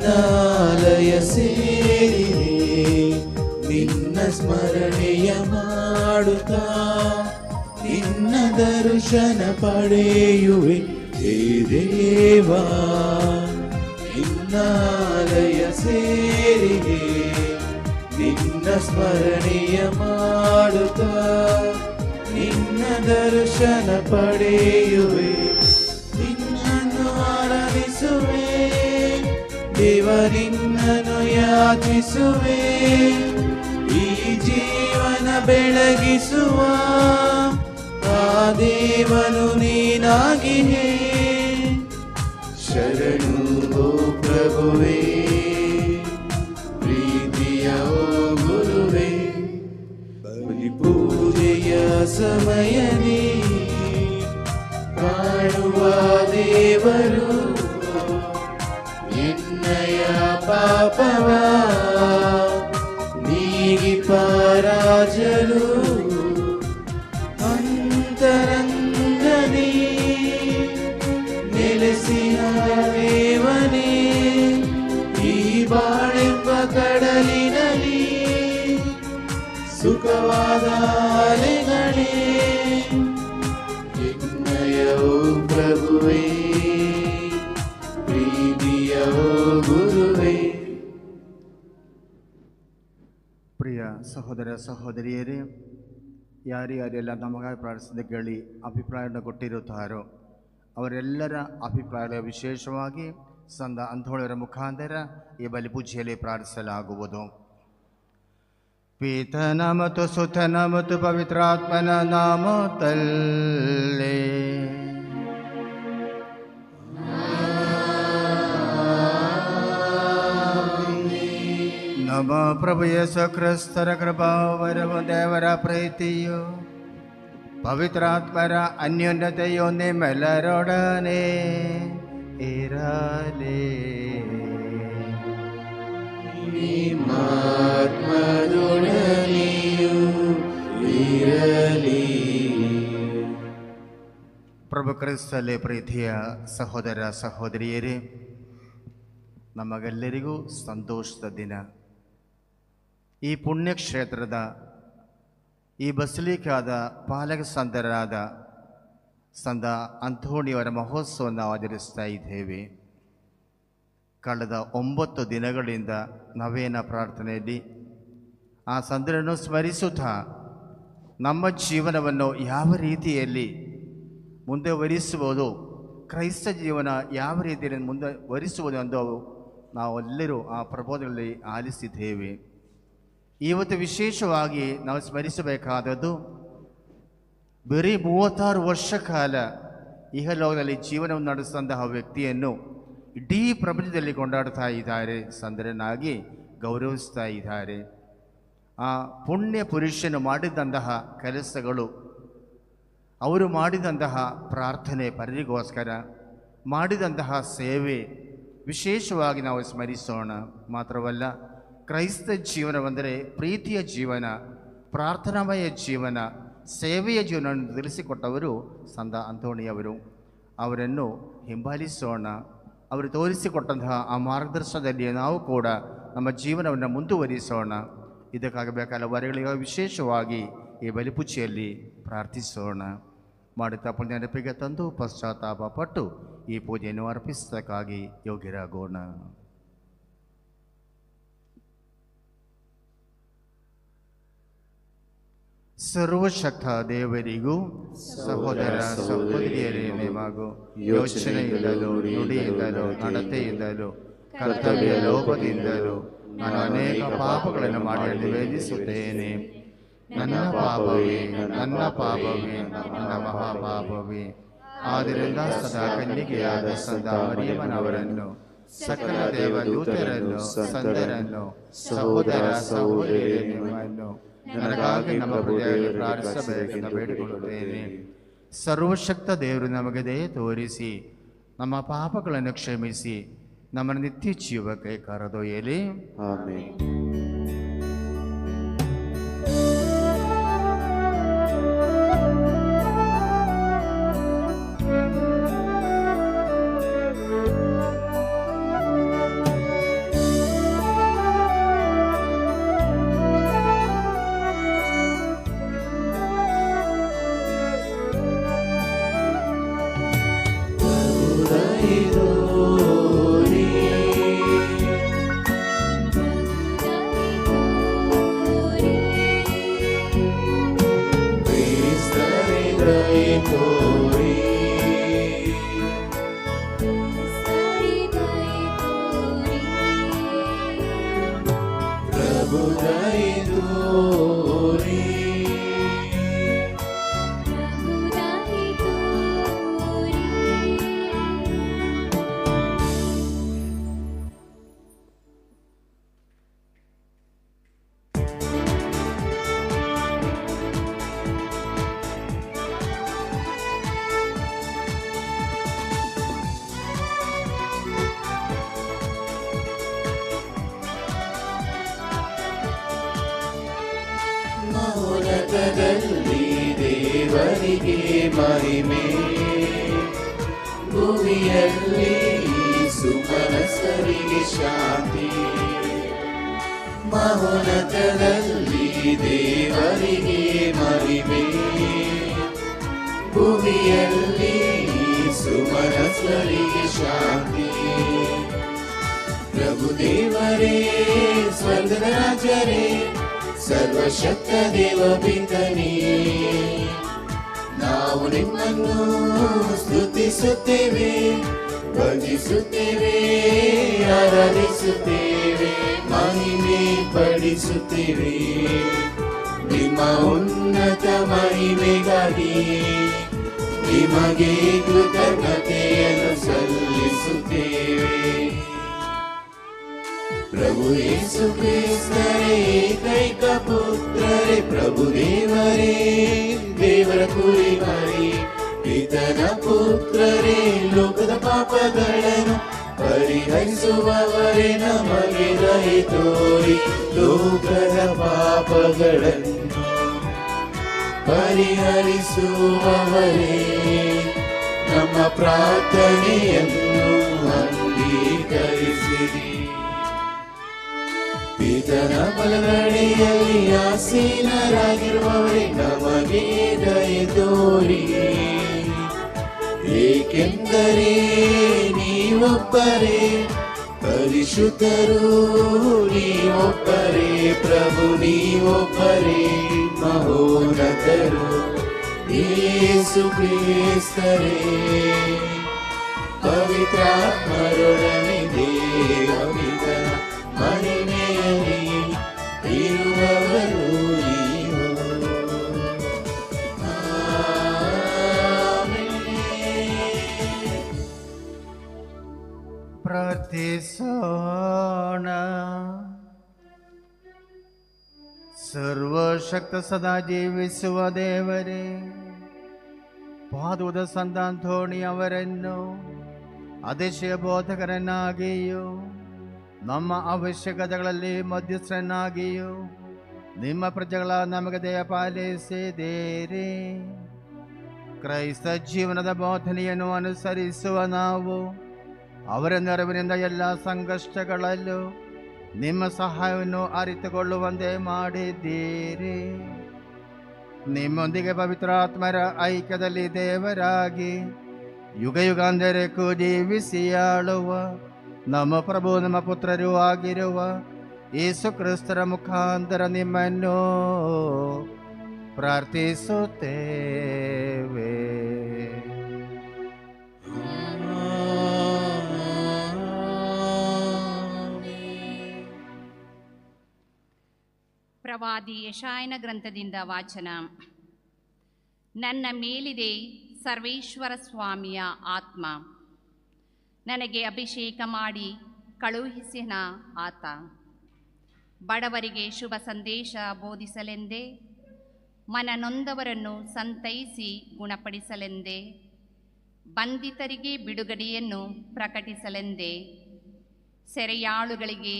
ನಿನ್ನಾಲಯ ಸೇರಿದೆ, ನಿನ್ನ ಸ್ಮರಣೆಯ ಮಾಡುತ್ತಾ ನಿನ್ನ ದರ್ಶನ ಪಡೆಯುವೆ ಹೇ ದೇವಾ. ನಿನ್ನಾಲಯ ಸೇರಿದೆ, ನಿನ್ನ ಸ್ಮರಣೆಯ ಮಾಡುತ್ತಾ ನಿನ್ನ ದರ್ಶನ ಪಡೆಯುವೆ. ನಿನ್ನನ್ನು ಆರಾಧಿಸುವೆ ದೇವ, ನಿನ್ನನ್ನು ಯಾಚಿಸುವೆ. ಈ ಜೀವನ ಬೆಳಗಿಸುವ ಆ ದೇವನು ನೀನಾಗಿಯೇ. ಶರಣು ಓ ಪ್ರಭುವೇ, ಪ್ರೀತಿಯ ಓ ಗುರುವೇ. ಪೂಜೆಯ ಸಮಯದಿ ಕಾಣುವ ದೇವರು, ಎನ್ನಯ ಪಾಪವ ನೀಗಿ ಪರಾಜರು. ಅಂತರಂಗದಿ ನೆಲೆಸಿದ ದೇವನೇ, ಈ ಬಾಳೆಂಬ ಕಡಲಿನಲ್ಲಿ ಸುಖವಾದ ಅಲೆಗಳೇ. ಎನ್ನಯೋ ಪ್ರಭುವೇ, ಪ್ರೀತಿಯೋ ಗುರುವೇ. ಪ್ರಿಯ ಸಹೋದರ ಸಹೋದರಿಯರೇ, ಯಾರ್ಯಾರೆಲ್ಲ ನಮಗಾಗಿ ಪ್ರಾರ್ಥಿಸಿದ ಕೇಳಿ ಅಭಿಪ್ರಾಯವನ್ನು ಕೊಟ್ಟಿರುತ್ತಾರೋ ಅವರೆಲ್ಲರ ಅಭಿಪ್ರಾಯ ವಿಶೇಷವಾಗಿ ಸಂತ ಅಂಥೋಳರ ಮುಖಾಂತರ ಈ ಬಲಿಪೂಜೆಯಲ್ಲಿ ಪ್ರಾರ್ಥಿಸಲಾಗುವುದು. ಪಿತನ ಮತ್ತು ಸುತನ ಮತ್ತು ಪವಿತ್ರಾತ್ಮನ ನಾಮದಲ್ಲಿ ನಮ್ಮ ಪ್ರಭು ಯೇಸು ಕ್ರಿಸ್ತರ ಕೃಪಾವರವು, ದೇವರ ಪ್ರೀತಿಯು, ಪವಿತ್ರಾತ್ಮರ ಅನ್ಯೋನ್ಯತೆಯು ನಿಮ್ಮೆಲ್ಲರೊಡನೆ ಇರಲಿ. ನಿಮ್ಮಾತ್ಮದೊಡನೆಯೂ ಇರಲಿ. ಪ್ರಭು ಕ್ರಿಸ್ತಲ್ಲಿ ಪ್ರೀತಿಯ ಸಹೋದರ ಸಹೋದರಿಯರೇ, ನಮಗೆಲ್ಲರಿಗೂ ಸಂತೋಷದ ದಿನ. ಈ ಪುಣ್ಯಕ್ಷೇತ್ರದ ಈ ಬಸಲಿಕಾದ ಪಾಲಕ ಸಂತರಾದ ಸಂತ ಅಂಥೋಣಿಯವರ ಮಹೋತ್ಸವವನ್ನು ನಾವು ಆಚರಿಸ್ತಾ ಇದ್ದೇವೆ. ಕಳೆದ 9 ದಿನಗಳಿಂದ ನವೇನ ಪ್ರಾರ್ಥನೆಯಲ್ಲಿ ಆ ಸಂತರನ್ನು ಸ್ಮರಿಸುತ್ತಾ ನಮ್ಮ ಜೀವನವನ್ನು ಯಾವ ರೀತಿಯಲ್ಲಿ ಮುಂದುವರಿಸುವುದು, ಕ್ರೈಸ್ತ ಜೀವನ ಯಾವ ರೀತಿಯಲ್ಲಿ ಮುಂದುವರಿಸುವುದು ಎಂದು ನಾವೆಲ್ಲರೂ ಆ ಪ್ರಬೋಧಗಳಲ್ಲಿ ಆಲಿಸಿದ್ದೇವೆ. ಇವತ್ತು ವಿಶೇಷವಾಗಿ ನಾವು ಸ್ಮರಿಸಬೇಕಾದದ್ದು ಬರೀ 36 ವರ್ಷ ಕಾಲ ಇಹಲೋಕದಲ್ಲಿ ಜೀವನವನ್ನು ನಡೆಸಿದಂತಹ ವ್ಯಕ್ತಿಯನ್ನು ಇಡೀ ಪ್ರಪಂಚದಲ್ಲಿ ಕೊಂಡಾಡ್ತಾ ಇದ್ದಾರೆ, ಸಂತರನ್ನಾಗಿ ಗೌರವಿಸ್ತಾ ಇದ್ದಾರೆ. ಆ ಪುಣ್ಯ ಪುರುಷನು ಮಾಡಿದಂತಹ ಕೆಲಸಗಳು, ಅವರು ಮಾಡಿದಂತಹ ಪ್ರಾರ್ಥನೆ ಪರರಿಗೋಸ್ಕರ ಮಾಡಿದಂತಹ ಸೇವೆ ವಿಶೇಷವಾಗಿ ನಾವು ಸ್ಮರಿಸೋಣ. ಮಾತ್ರವಲ್ಲ, ಕ್ರೈಸ್ತ ಜೀವನವೆಂದರೆ ಪ್ರೀತಿಯ ಜೀವನ, ಪ್ರಾರ್ಥನಾಮಯ ಜೀವನ, ಸೇವೆಯ ಜೀವನವನ್ನು ತಿಳಿಸಿಕೊಟ್ಟವರು ಸಂತ ಅಂಥೋಣಿಯವರು. ಅವರನ್ನು ಹಿಂಬಾಲಿಸೋಣ. ಅವರು ತೋರಿಸಿಕೊಟ್ಟಂತಹ ಆ ಮಾರ್ಗದರ್ಶನದಲ್ಲಿ ನಾವು ಕೂಡ ನಮ್ಮ ಜೀವನವನ್ನು ಮುಂದುವರಿಸೋಣ. ಇದಕ್ಕಾಗಿ ಬೇಕಾದ ವರಗಳಿಗೆ ವಿಶೇಷವಾಗಿ ಈ ಬಲಿಪೂಜೆಯಲ್ಲಿ ಪ್ರಾರ್ಥಿಸೋಣ. ಮಾಡುತ್ತಾ ಪುಣ್ಯ ನೆನಪಿಗೆ ತಂದು ಪಶ್ಚಾತ್ತಾಪ ಪಟ್ಟು ಈ ಪೂಜೆಯನ್ನು ಅರ್ಪಿಸೋದಕ್ಕಾಗಿ ಯೋಗ್ಯರಾಗೋಣ. ಸರ್ವಶಕ್ತ ದೇವರಿಗೂ ಸಹೋದರ ಸಹೋದರಿಯರೇ ನಿಮಗೂ ಯೋಚನೆಯಿಂದಲೂ ನುಡಿಯಿಂದಲೂ ನಡತೆಯಿಂದಲೂ ಕರ್ತವ್ಯ ಲೋಪದಿಂದಲೂ ನಾನು ಅನೇಕ ಪಾಪಗಳನ್ನು ಮಾಡಿ ನಿವೇದಿಸುತ್ತೇನೆ. ನನ್ನ ಪಾಪವೇ, ನನ್ನ ಪಾಪವೇ, ನನ್ನ ಮಹಾಪಾಪವೇ. ಆದ್ದರಿಂದ ಸದಾ ಕನ್ನಿಕೆಯಾದ ಸಂತ ಮರಿಯಮ್ಮನವರನ್ನು, ಸಕಲ ದೇವದೂತರನ್ನು, ಸಂತರನ್ನು, ಸಹೋದರ ಸಹೋದರಿಯರನ್ನು ನನಗಾಗಿ ನಮ್ಮ ಹೃದಯದಲ್ಲಿ ಪ್ರಾರ್ಥಿಸಬೇಕೆಂದು ಬೇಡಿಕೊಳ್ಳುತ್ತೇನೆ. ಸರ್ವಶಕ್ತ ದೇವರು ನಮಗೆ ದಯೆ ತೋರಿಸಿ ನಮ್ಮ ಪಾಪಗಳನ್ನು ಕ್ಷಮಿಸಿ ನಮ್ಮ ನಿತ್ಯ ಜೀವಕ್ಕೆ ಕರೆದೊಯ್ಯಲಿ. ಆಮೆನ್. ಮಹೋನ್ನತದಲ್ಲಿ ದೇವರಿಗೆ ಮಹಿಮೆ, ಭೂಮಿಯಲ್ಲಿ ಸುಮನಸ್ಸರಿಗೆ ಶಾಂತಿ. ಮಹೋನ್ನತದಲ್ಲಿ ದೇವರಿಗೆ ಮಹಿಮೆ, ಭೂಮಿಯಲ್ಲಿ ಸುಮನಸ್ಸರಿಗೆ ಶಾಂತಿ. ಪ್ರಭು ದೇವರೇ ಸ್ವರ್ಗದ ರಾಜರೇ, ಸರ್ವಶಕ್ತ ದೇವ ಪಿತನೇ, ನಾವು ನಿಮ್ಮನ್ನು ಸ್ತುತಿಸುತ್ತೇವೆ, ಭಜಿಸುತ್ತೇವೆ, ಆರಾಧಿಸುತ್ತೇವೆ, ಮಹಿಮೆ ಪಡಿಸುತ್ತೇವೆ. ನಿಮ್ಮ ಉನ್ನತ ಮಹಿಮೆಗಾಗಿ ನಿಮಗೆ ಕೃತಜ್ಞತೆಯನ್ನು ಸಲ್ಲಿಸುತ್ತೇವೆ. ಪ್ರಭು ಯೇಸು ಕ್ರಿಸ್ತರೇ ಏಕೈಕ ಪುತ್ರರೇ, ಪ್ರಭು ದೇವರೇ ದೇವರ ಕುರಿಮರಿ, ಪಿತನ ಪುತ್ರರೇ ಲೋಕದ ಪಾಪಗಳನ್ನು ಪರಿಹರಿಸುವವರೇ, ನಮಗೆ ದಯೆ ತೋರಿ ಲೋಕದ ಪಾಪಗಳನ್ನು ಪರಿಹರಿಸುವವರೇ, ನಮ್ಮ ಪ್ರಾರ್ಥನೆಯನ್ನು ಅಂಗೀಕರಿಸಿರಿ. ಪಿತನ ಬಲಗಡೆಯಲ್ಲಿ ಆಸೀನರಾಗಿರುವವರೇ, ನಮಗೆ ದಯೆ ತೋರಿ. ಏಕೆಂದರೆ ನೀವೊಬ್ಬರೇ ಪರಿಶುದ್ಧರು, ನೀವೊಬ್ಬರೇ ಪ್ರಭು, ನೀವೊಬ್ಬರೇ ಮಹೋನ್ನತರು. ಯೇಸು ಕ್ರಿಸ್ತರೇ ಪವಿತ್ರಾತ್ಮರೊಡನೆ ದೇವಪಿತನ ಮಹಿಮೆಯಲ್ಲಿ ಇರುವವರು ನೀವು. ಪ್ರಾರ್ಥಿಸೋಣ. ಸರ್ವಶಕ್ತ ಸದಾ ಜೀವಿಸುವ ದೇವರೇ, ಪಾದುದ ಸಂತ ಅಂಥೋಣಿ ಅವರನ್ನು ಅತಿಶಯ ಬೋಧಕರನ್ನಾಗಿಯೂ ನಮ್ಮ ಅವಶ್ಯಕತೆಗಳಲ್ಲಿ ಮಧ್ಯಸ್ಥರನ್ನಾಗಿಯೂ ನಿಮ್ಮ ಪ್ರಜೆಗಳ ನಮಗೆ ದಯ ಪಾಲಿಸಿದ್ದೀರಿ. ಕ್ರೈಸ್ತ ಜೀವನದ ಬೋಧನೆಯನ್ನು ಅನುಸರಿಸುವ ನಾವು ಅವರ ನೆರವಿನಿಂದ ಎಲ್ಲ ಸಂಕಷ್ಟಗಳಲ್ಲೂ ನಿಮ್ಮ ಸಹಾಯವನ್ನು ಅರಿತುಕೊಳ್ಳುವಂತೆ ಮಾಡಿದ್ದೀರಿ. ನಿಮ್ಮೊಂದಿಗೆ ಪವಿತ್ರಾತ್ಮರ ಐಕ್ಯದಲ್ಲಿ ದೇವರಾಗಿ ಯುಗ ಯುಗಾಂತರಕ್ಕೂ ಜೀವಿಸಿ ಆಳುವ ನಮ್ಮ ಪ್ರಭು ನಮ್ಮ ಪುತ್ರರೂ ಆಗಿರುವ ಯೇಸು ಕ್ರಿಸ್ತರ ಮುಖಾಂತರ ನಿಮ್ಮನ್ನು ಪ್ರಾರ್ಥಿಸುತ್ತೇವೆ. ಪ್ರವಾದಿ ಯೆಶಾಯನ ಗ್ರಂಥದಿಂದ ವಾಚನ. ನನ್ನ ಮೇಲಿದೆ ಸರ್ವೇಶ್ವರ ಸ್ವಾಮಿಯ ಆತ್ಮ, ನನಗೆ ಅಭಿಷೇಕ ಮಾಡಿ ಕಳುಹಿಸಿನ ಆತ. ಬಡವರಿಗೆ ಶುಭ ಸಂದೇಶ ಬೋಧಿಸಲೆಂದೇ, ಮನನೊಂದವರನ್ನು ಸಂತೈಸಿ ಗುಣಪಡಿಸಲೆಂದೇ, ಬಂಧಿತರಿಗೆ ಬಿಡುಗಡೆಯನ್ನು ಪ್ರಕಟಿಸಲೆಂದೇ, ಸೆರೆಯಾಳುಗಳಿಗೆ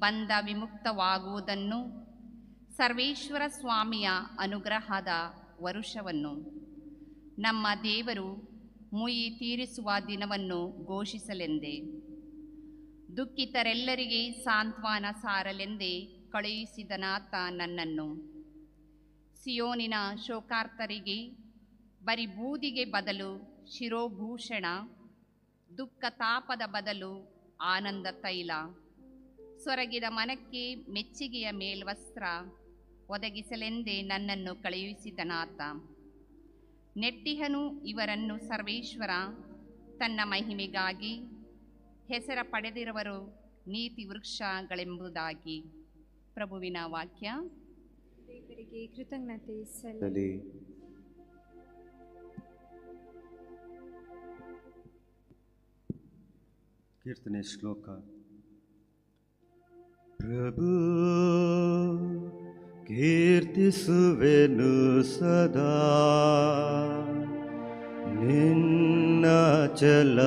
ಬಂಧ ವಿಮುಕ್ತವಾಗುವುದನ್ನು, ಸರ್ವೇಶ್ವರ ಸ್ವಾಮಿಯ ಅನುಗ್ರಹದ ವರುಷವನ್ನು, ನಮ್ಮ ದೇವರು ಮುಯಿ ತೀರಿಸುವ ದಿನವನ್ನು ಘೋಷಿಸಲೆಂದೇ, ದುಃಖಿತರೆಲ್ಲರಿಗೆ ಸಾಂತ್ವನ ಸಾರಲೆಂದೇ ಕಳುಹಿಸಿದನಾತ ನನ್ನನ್ನು. ಸಿಯೋನಿನ ಶೋಕಾರ್ತರಿಗೆ ಬರಿ ಬೂದಿಗೆ ಬದಲು ಶಿರೋಭೂಷಣ, ದುಃಖ ತಾಪದ ಬದಲು ಆನಂದ ತೈಲ, ಸೊರಗಿದ ಮನಕ್ಕೆ ಮೆಚ್ಚುಗೆಯ ಮೇಲ್ವಸ್ತ್ರ ಒದಗಿಸಲೆಂದೇ ನನ್ನನ್ನು ಕಳುಹಿಸಿದನಾತ. ನೆಟ್ಟಿಹನು ಇವರನ್ನು ಸರ್ವೇಶ್ವರ ತನ್ನ ಮಹಿಮೆಗಾಗಿ, ಹೆಸರ ಪಡೆದಿರುವರು ನೀತಿ ವೃಕ್ಷಗಳೆಂಬುದಾಗಿ. ಪ್ರಭುವಿನ ವಾಕ್ಯ. ದೇವರಿಗೆ ಕೃತಜ್ಞತೆ ಸಲ್ಲಲಿ. ಕೀರ್ತನೆ ಶ್ಲೋಕ. ಪ್ರಭು ಕೀರ್ತಿಸುವೆನು ಸದಾ ನಿನ್ನ ಚಲ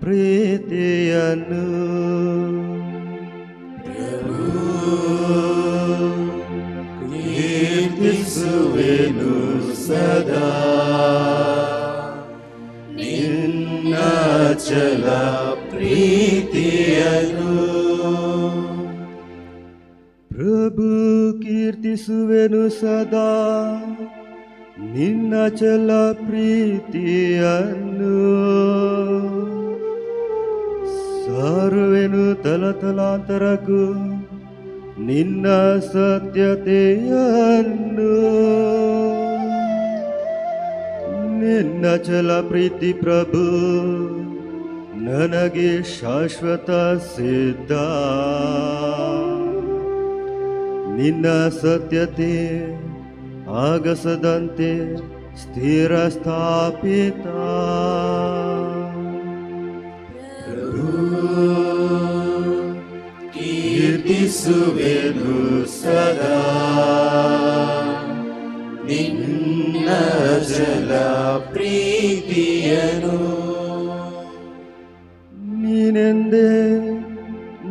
ಪ್ರೀತಿಯನ್ನು. ಪ್ರಭು ಕೀರ್ತಿಸುವೆನು ಸದಾ ನಿನ್ನಚಲ ಪ್ರೀತಿಯನು. ಪ್ರಭು ಕೀರ್ತಿಸುವೆನು ಸದಾ ನಿನ್ನಚಲ ಪ್ರೀತಿಯನ್ನು. ಸಾರುವೆನು ತಲತಲಾಂತರಕ್ಕೂ ನಿನ್ನ ಸತ್ಯತೆಯನ್ನು. ನಿನ್ನ ಚಲ ಪ್ರೀತಿ ಪ್ರಭು ನನಗೆ ಶಾಶ್ವತ ಸಿದ್ಧ. ನಿನ್ನ ಸತ್ಯತೆ ಆಗಸದಂತೆ ಸ್ಥಿರ ಸ್ಥಾಪಿತ. ಕೀರ್ತಿಸುವೆನು ಸದಾ ನಿನ್ನ ಜಲ ಪ್ರೀತಿಯನು. ನೀನೆಂದೇ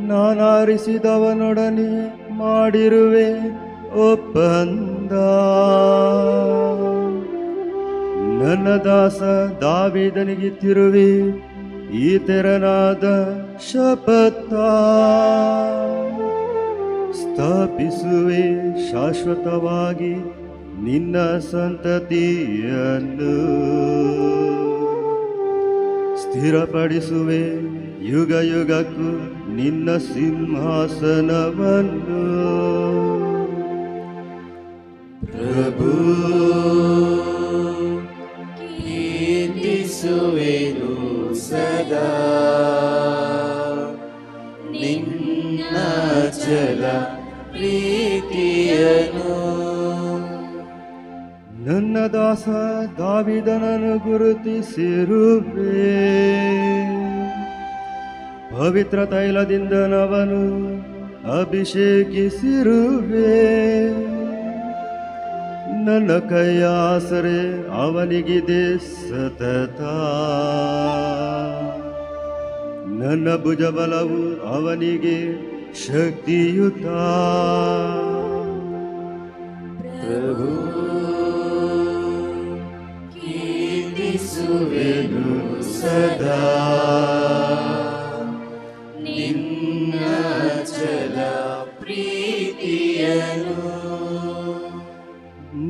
ನಾನಾರಿಸಿದವನೊಡನೆ ಮಾಡಿರುವೆ ಒಪ್ಪಂದ. ನನ್ನ ದಾಸ ದಾವೀದನಿಗೆ ತಿರುವಿ ಈ ತೆರನಾದ ಶಪಥ. ಸ್ಥಾಪಿಸುವೆ ಶಾಶ್ವತವಾಗಿ ನಿನ್ನ ಸಂತತಿಯನ್ನು. ಸ್ಥಿರಪಡಿಸುವೆ ಯುಗ ಯುಗಕ್ಕೂ ನಿನ್ನ ಸಿಂಹಾಸನವನ್ನು. ಪ್ರಭು ಕೀರ್ತಿಸುವೆನು ಸದಾ ನಿನ್ನ ಜಲ ಪ್ರೀತಿಯನು. ನನ್ನ ದಾಸ ದಾವೀದನನ್ನು ಗುರುತಿಸಿರುವೆ. ಪವಿತ್ರ ತೈಲದಿಂದ ನವನು ಅಭಿಷೇಕಿಸಿರುವೆ. ನನ್ನ ಕೈಯಾಸರೆ ಅವನಿಗಿದೆ ಸತತ. ನನ್ನ ಭುಜಬಲವು ಅವನಿಗೆ ಶಕ್ತಿಯುತ. ಪ್ರಭು ಕೀರ್ತಿಸುವೆನು ಸದಾ ನಿನ್ನ ಜಲ ಪ್ರೀತಿಯನು.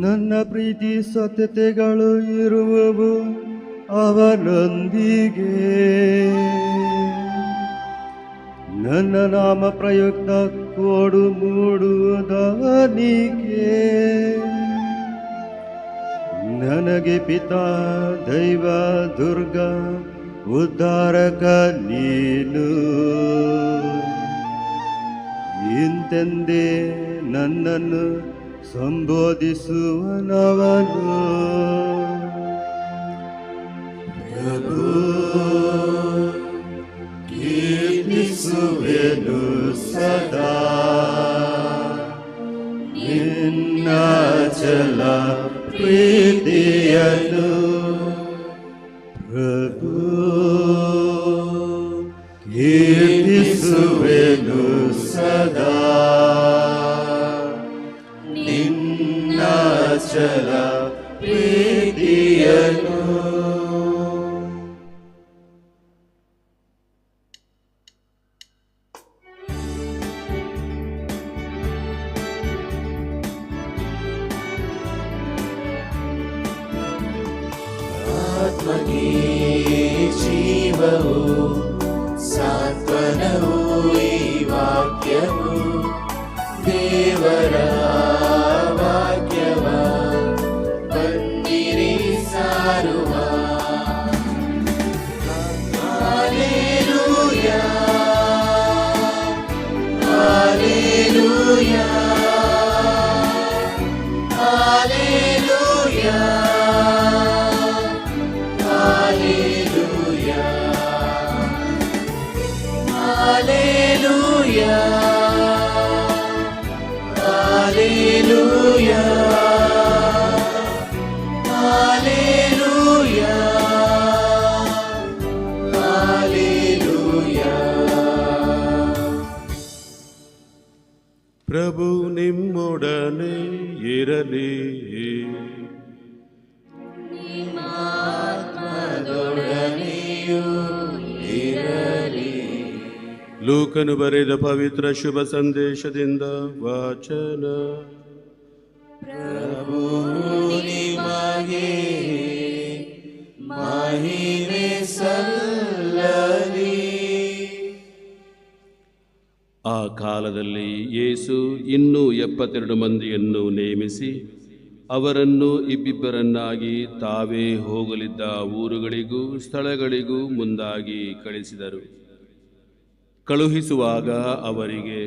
ನನ್ನ ಪ್ರೀತಿ ಸತ್ಯತೆಗಳು ಇರುವವು ಅವನೊಂದಿಗೆ. ನನ್ನ ನಾಮ ಪ್ರಯುಕ್ತ ಕೋಡು ಮೂಡುವುದವನಿಗೆ. ನನಗೆ ಪಿತಾ ದೈವ ದುರ್ಗ ಉದ್ಧಾರಕ ನೀನು. ಇಂತೆಂದೇ ನನ್ನನ್ನು ಸಂಬೋಧಿಸುವನವನು. ಪ್ರಭು ಕೀರ್ತಿಸುವೆನು ಸದಾ ನಿನ್ನ ಜಲ ಪ್ರೀತಿಯನು. ಪ್ರಭು ಕೀರ್ತಿಸುವೆನು ಸದಾ ನಿನ್ನ ಜಲ ಪ್ರೀತಿಯನು. ಆತ್ಮಕ್ಕೆ ಜೀವವು ಸಾಂತ್ವನವು ಈ ವಾಕ್ಯವು. ದೇವರ ವಾಕ್ಯವ ಬನ್ನಿರಿ ಸಾರುವ. Hallelujah hallelujah hallelujah Hallelujah, Hallelujah, Hallelujah, Hallelujah. ಪ್ರಭು ನಿಮ್ಮೊಡನೆ ಇರಲಿ. ಆತ್ಮದೊಡನೆಯೂ ಇರಲಿ. ಲೂಕನು ಬರೆದ ಪವಿತ್ರ ಶುಭ ಸಂದೇಶದಿಂದ ವಾಚನ. ಪ್ರಭು ನಿಮಗೆ ಮಹಿಮೆ ಸಲ್ಲಲಿ. ಆ ಕಾಲದಲ್ಲಿ ಯೇಸು ಇನ್ನೂ 72 ಮಂದಿಯನ್ನು ನೇಮಿಸಿ ಅವರನ್ನು ಇಬ್ಬಿಬ್ಬರನ್ನಾಗಿ ತಾವೇ ಹೋಗಲಿದ್ದ ಊರುಗಳಿಗೂ ಸ್ಥಳಗಳಿಗೂ ಮುಂದಾಗಿ ಕಳಿಸಿದರು. ಕಳುಹಿಸುವಾಗ ಅವರಿಗೆ